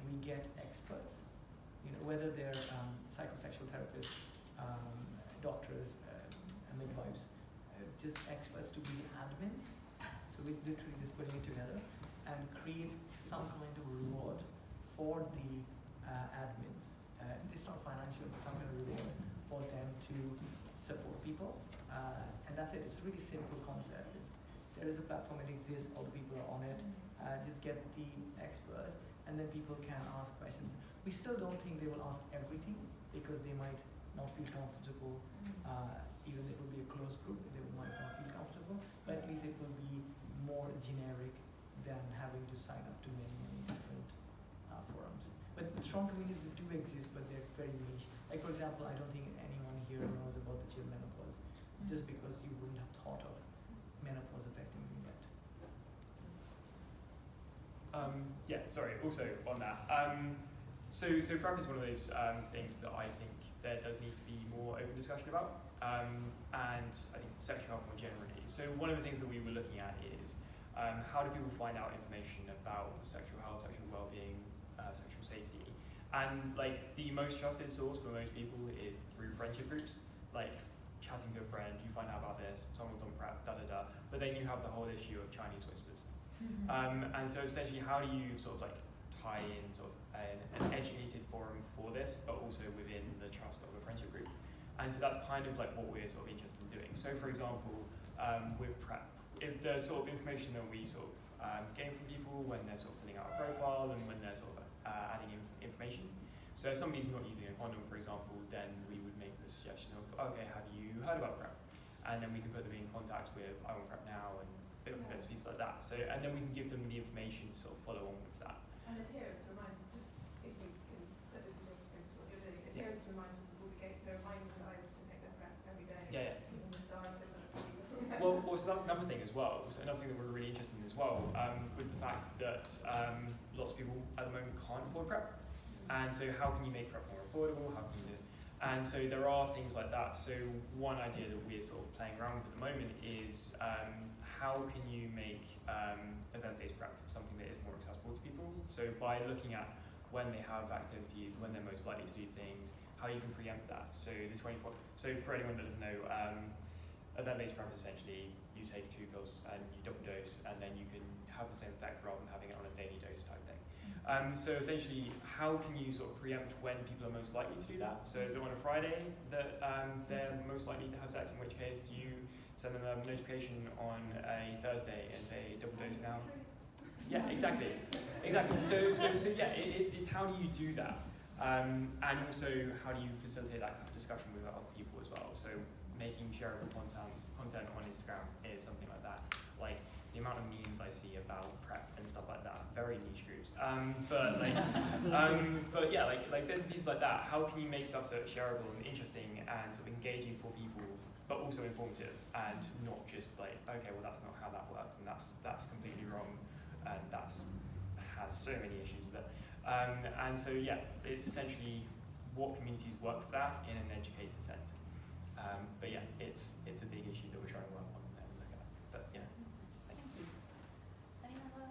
S2: we get experts, whether they're psychosexual therapists, doctors, midwives, just experts to be admins. So we're literally just putting it together and create some kind of reward for the admins. It's not financial, but some kind of reward for them to support people. And that's it. It's a really simple concept. There is a platform, it exists, all the people are on it. Just get the experts, and then people can ask questions. We still don't think they will ask everything, because they might not feel comfortable, even if it will be a closed group, they might not feel comfortable, but at least it will be more generic than having to sign up to many, many different forums. But strong communities do exist, but they're very niche. Like, for example, I don't think anyone here knows about the chill menopause, just because you wouldn't have thought of menopause affecting you yet.
S3: Also on that. So PrEP is one of those things that I think there does need to be more open discussion about, and I think sexual health more generally. So one of the things that we were looking at is how do people find out information about sexual health, sexual well-being, sexual safety, and like the most trusted source for most people is through friendship groups, like chatting to a friend, you find out about this, someone's on PrEP, but then you have the whole issue of Chinese whispers. And so essentially, how do you sort of like tie in sort of an educated forum for this, but also within the trust of a friendship group? And so that's kind of like what we're sort of interested in doing. So for example, with PrEP, if the sort of information that we sort of gain from people when they're sort of filling out a profile and when they're sort of adding information. So if somebody's not using a condom, for example, then we would make the suggestion of, okay, have you heard about PrEP? And then we can put them in contact with I Want PrEP Now and bits and pieces like that. So, and then we can give them the information to sort of follow on with that.
S7: And adherence reminders, just if we can put this into what you're doing, adherence reminders will be getting to remind the guys to take their PrEP every day.
S3: Yeah.
S7: Even the star equivalent of or something.
S3: Well, so that's another thing as well. So another thing that we're really interested in as well, with the fact that lots of people at the moment can't afford PrEP. And so how can you make PrEP more affordable? How can you do it? And so there are things like that. So one idea that we're sort of playing around with at the moment is how can you make event-based PrEP something that is more accessible to people? So by looking at when they have activities, when they're most likely to do things, how you can preempt that. So the 24. So for anyone that doesn't know, event-based PrEP is essentially you take 2 pills and you double dose, and then you can have the same effect rather than having it on a daily dose type thing. So essentially, how can you sort of preempt when people are most likely to do that? So is it on a Friday that they're most likely to have sex, in which case do you send them a notification on a Thursday and say double dose now? Yeah, exactly. So yeah, it's how do you do that? And also how do you facilitate that kind of discussion with other people as well? So making shareable content on Instagram is something like that. Like the amount of memes I see about PrEP and stuff like that, very niche groups. But yeah, like bits and pieces like that. How can you make stuff so it's shareable and interesting and sort of engaging for people, but also informative and not just like, okay, well that's not how that works and that's completely wrong and has so many issues with it. And so yeah, it's essentially what communities work for that in an educated sense. But yeah, it's a big issue that we're trying to work on and look at. But yeah.
S1: Thank you. Any other?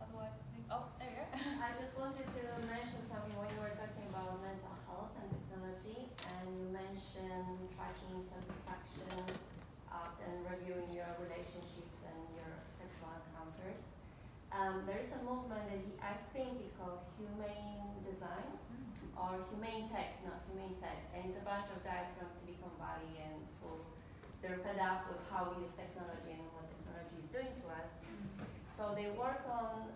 S1: Otherwise, I think. Oh, there we go.
S8: I just wanted to mention something when you were talking about mental health and technology, and you mentioned tracking satisfaction and reviewing your relationships and your sexual encounters. There is a movement that I think is called humane design or humane tech, not humane tech, and it's a bunch of guys from Silicon Valley and they're fed up with how we use technology and what technology is doing to us. So they work on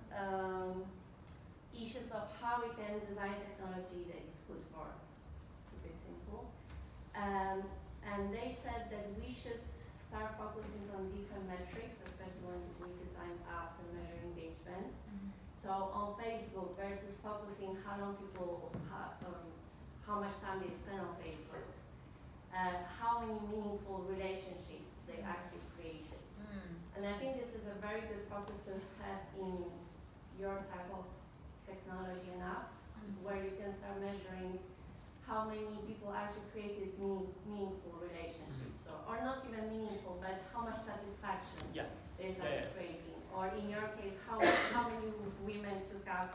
S8: issues of how we can design technology that is good for us, to be simple. And they said that we should start focusing on different metrics, especially when we design apps and measure engagement. So on Facebook versus focusing how long people, how much time they spend on Facebook, how many meaningful relationships they actually created. And I think this is a very good focus to have in your type of technology and apps, where you can start measuring how many people actually created meaningful relationships, or not even meaningful, but how much satisfaction they started creating. Or in your case, how many women took up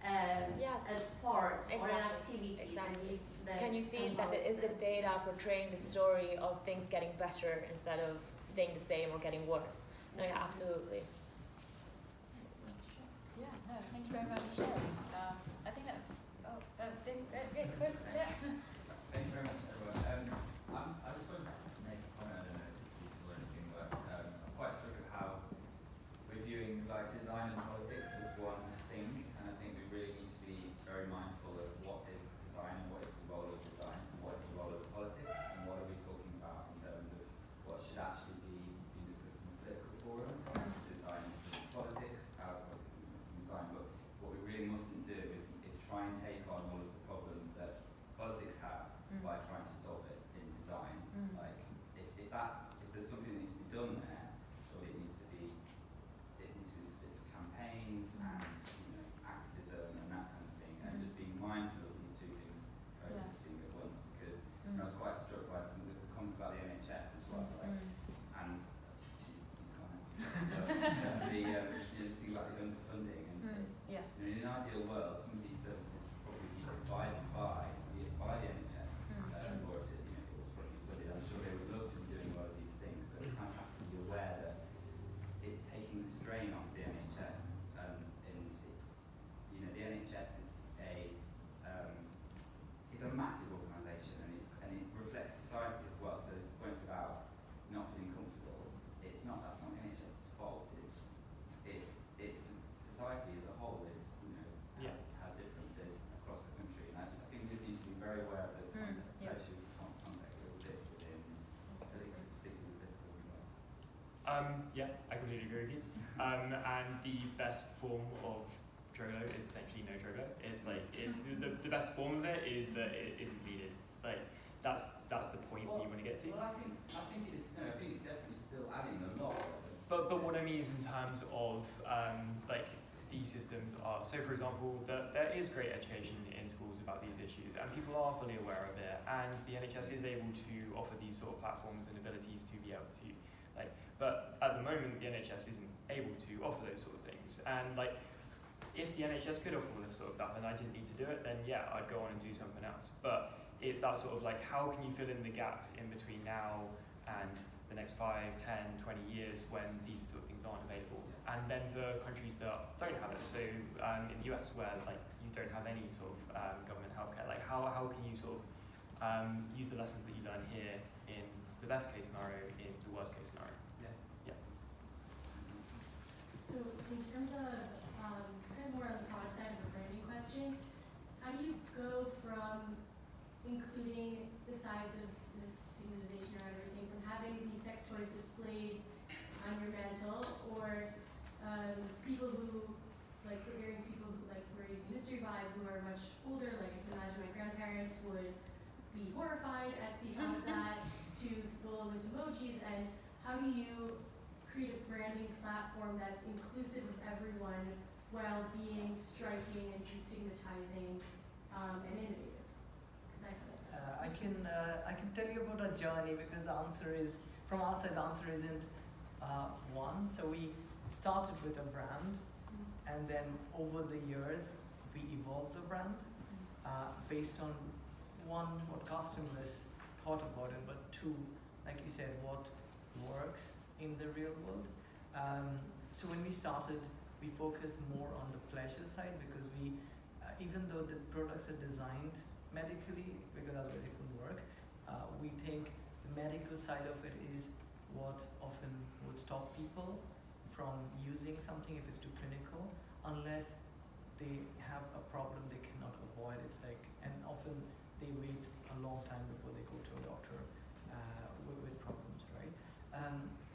S8: a sport or an activity.
S5: Exactly. Can you see that is the data portraying the story of things getting better instead of staying the same or getting worse? No, yeah, absolutely.
S1: Yeah, no, thank you very much for sharing. I think that's, good. Yeah.
S9: Thank you very much, everyone. I just wanted to make a comment, I don't know if it's useful or anything, but I'm quite struck at how we're viewing like design and politics as one thing, and I think we really need to be very mindful of what is design and what is the role of design, and what is the role of politics, and what are we talking about in terms of what should actually be discussed in the political forum, design is politics, how politics is design, but what we really mustn't do is try and take on all of the problems that politics have by trying to solve it in design. Like if there's something that needs to be done there, surely it needs to be split of campaigns and activism and that kind of thing, and just being mindful of these two things coexisting at once, because I was quite struck by some of the comments about the NHS as well, like, and she's gone but the thing about the underfunding and in an ideal world some of these services would probably be provided by the NHS, or if it was properly funded. I'm sure they would love to be doing a lot of these things, so we kind of have to be aware that it's taking the strain off the NHS, and it's the NHS is a massive organisation, and it reflects society as well. So this point about not feeling comfortable, that's not NHS's fault. It's
S3: Yeah, I completely agree with you. And the best form of Trello is essentially no Trello. It's like the best form of it is that it isn't needed. Like that's the point you want to get to.
S9: Well, I think it's definitely still adding a lot.
S3: But what I mean is in terms of like these systems are, so for example, there is great education in schools about these issues and people are fully aware of it, and the NHS is able to offer these sort of platforms and abilities to be able to but at the moment the NHS isn't able to offer those sort of things, and like if the NHS could offer all this sort of stuff and I didn't need to do it, then yeah, I'd go on and do something else. But it's that sort of like, how can you fill in the gap in between now and the next 5, 10, 20 years when these sort of things aren't available? And then for countries that don't have it, so in the US where like you don't have any sort of government healthcare, like how can you sort of use the lessons that you learn here in the best case scenario, in the worst case scenario?
S10: So in terms of kind of more on the product side of a branding question, how do you go from including the sides of the stigmatization around everything, from having these sex toys displayed on your mantle, or people who, like experienced people who are using Mystery Vibe who are much older, like I can imagine my grandparents would be horrified at the thought of that, to go with emojis, and how do you create a branding platform that's inclusive of everyone while being striking and destigmatizing and innovative? Because I feel like that.
S2: I can tell you about our journey, because the answer is, from our side, the answer isn't one. So we started with a brand, and then over the years we evolved the brand based on one, what customers thought about it, but two, like you said, what works in the real world. So when we started, we focused more on the pleasure side, because we, even though the products are designed medically, because otherwise it wouldn't work, we think the medical side of it is what often would stop people from using something if it's too clinical, unless they have a problem they cannot avoid. It's like, and often they wait a long time before they go to a doctor with problems, right?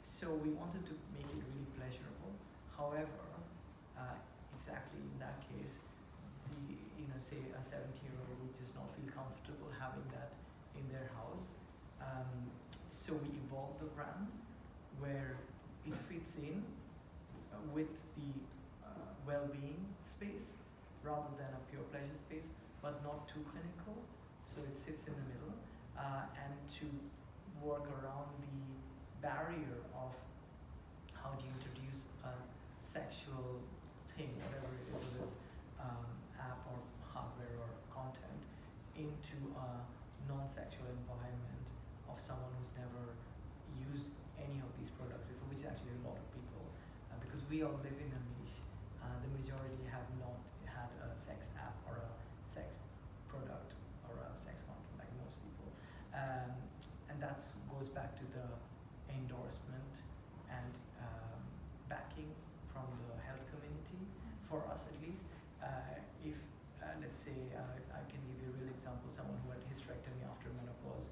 S2: So we wanted to make it really pleasurable. However, exactly in that case, say a 70-year-old would just not feel comfortable having that in their house. So we evolved the brand where it fits in with the well-being space rather than a pure pleasure space, but not too clinical. So it sits in the middle, and to work around the barrier of how do you introduce a sexual thing, whatever it is, whether it's app or hardware or content, into a non-sexual environment of someone who's never used any of these products before, which is actually a lot of people, because we all live in a niche. The majority have not had a sex app or a sex product or a sex content like most people. And that goes back to the endorsement and backing from the health community, for us at least. If let's say, I can give you a real example, someone who had hysterectomy after menopause,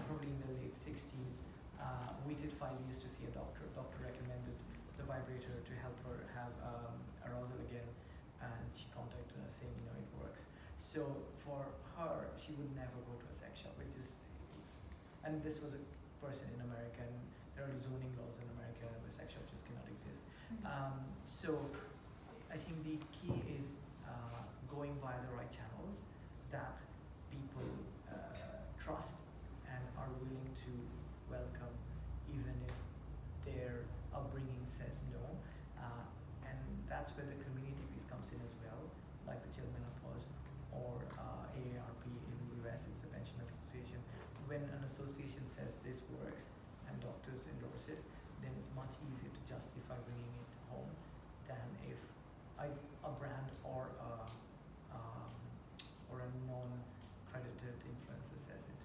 S2: probably in the late 60s, waited 5 years to see a doctor. Doctor recommended the vibrator to help her have arousal again, and she contacted us saying, it works. So for her, she would never go to a sex shop, and this was a person in America, and there are zoning laws in America where sex shops just cannot exist. So I think the key is going via the right channels that people trust and are willing to welcome, even if their upbringing says no. And that's where the community piece comes in as well, like the Chill Menopause or AARP in the US, it's the Pension Association. When an association says this works and doctors endorse it, then it's much easier to justify bringing it home than if a brand or a non-credited influencer says it.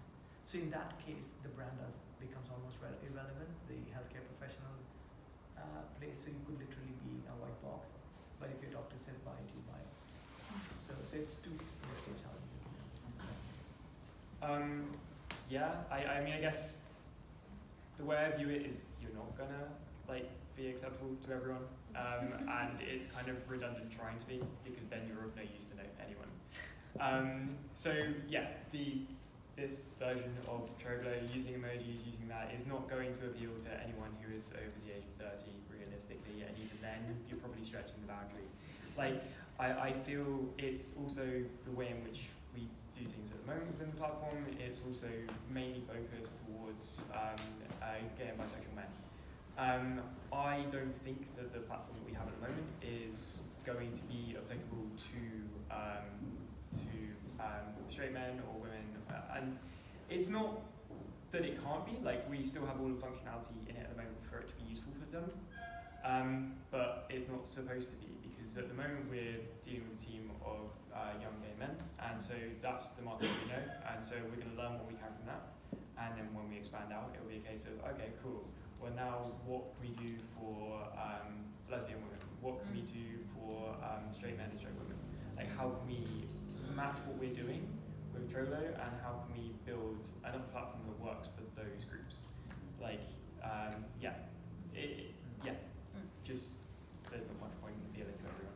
S2: So in that case, the brand becomes almost irrelevant, the healthcare professional place. So you could literally be a white box, but if your doctor says buy it, you buy it. So it's two challenges.
S3: Yeah, I mean, I guess the way I view it is you're not gonna like be acceptable to everyone, and it's kind of redundant trying to be, because then you're of no use to anyone. So yeah, this version of Troglo, using emojis, using that, is not going to appeal to anyone who is over the age of 30, realistically, and even then, you're probably stretching the boundary. Like, I feel it's also the way in which we do things at the moment within the platform. It's also mainly focused towards gay and bisexual men. I don't think that the platform that we have at the moment is going to be applicable to straight men or women, and it's not that it can't be. Like, we still have all the functionality in it at the moment for it to be useful for them, but it's not supposed to be, because at the moment we're dealing with a team of young gay men, and so that's the market we know, and so we're going to learn what we can from that, and then when we expand out, it'll be a case of, okay, cool, well now what can we do for lesbian women? What can we do for straight men and straight women? Like, how can we match what we're doing with Troglo, and how can we build another platform that works for those groups? Like, just there's not much point in appealing to everyone.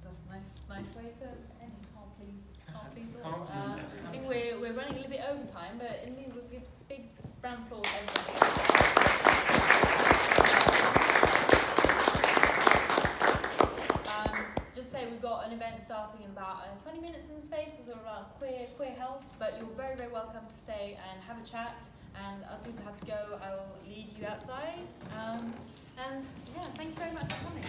S1: That's nice way to end. Can't please all.
S3: Can't please
S1: I
S3: everyone.
S1: think we're running a little bit over time, but in the we'll give big round of applause to everybody. Just say we've got an event starting in about 20 minutes in the space. It's all around queer health, but you're very, very welcome to stay and have a chat. And as people have to go, I'll lead you outside. And yeah, thank you very much for coming.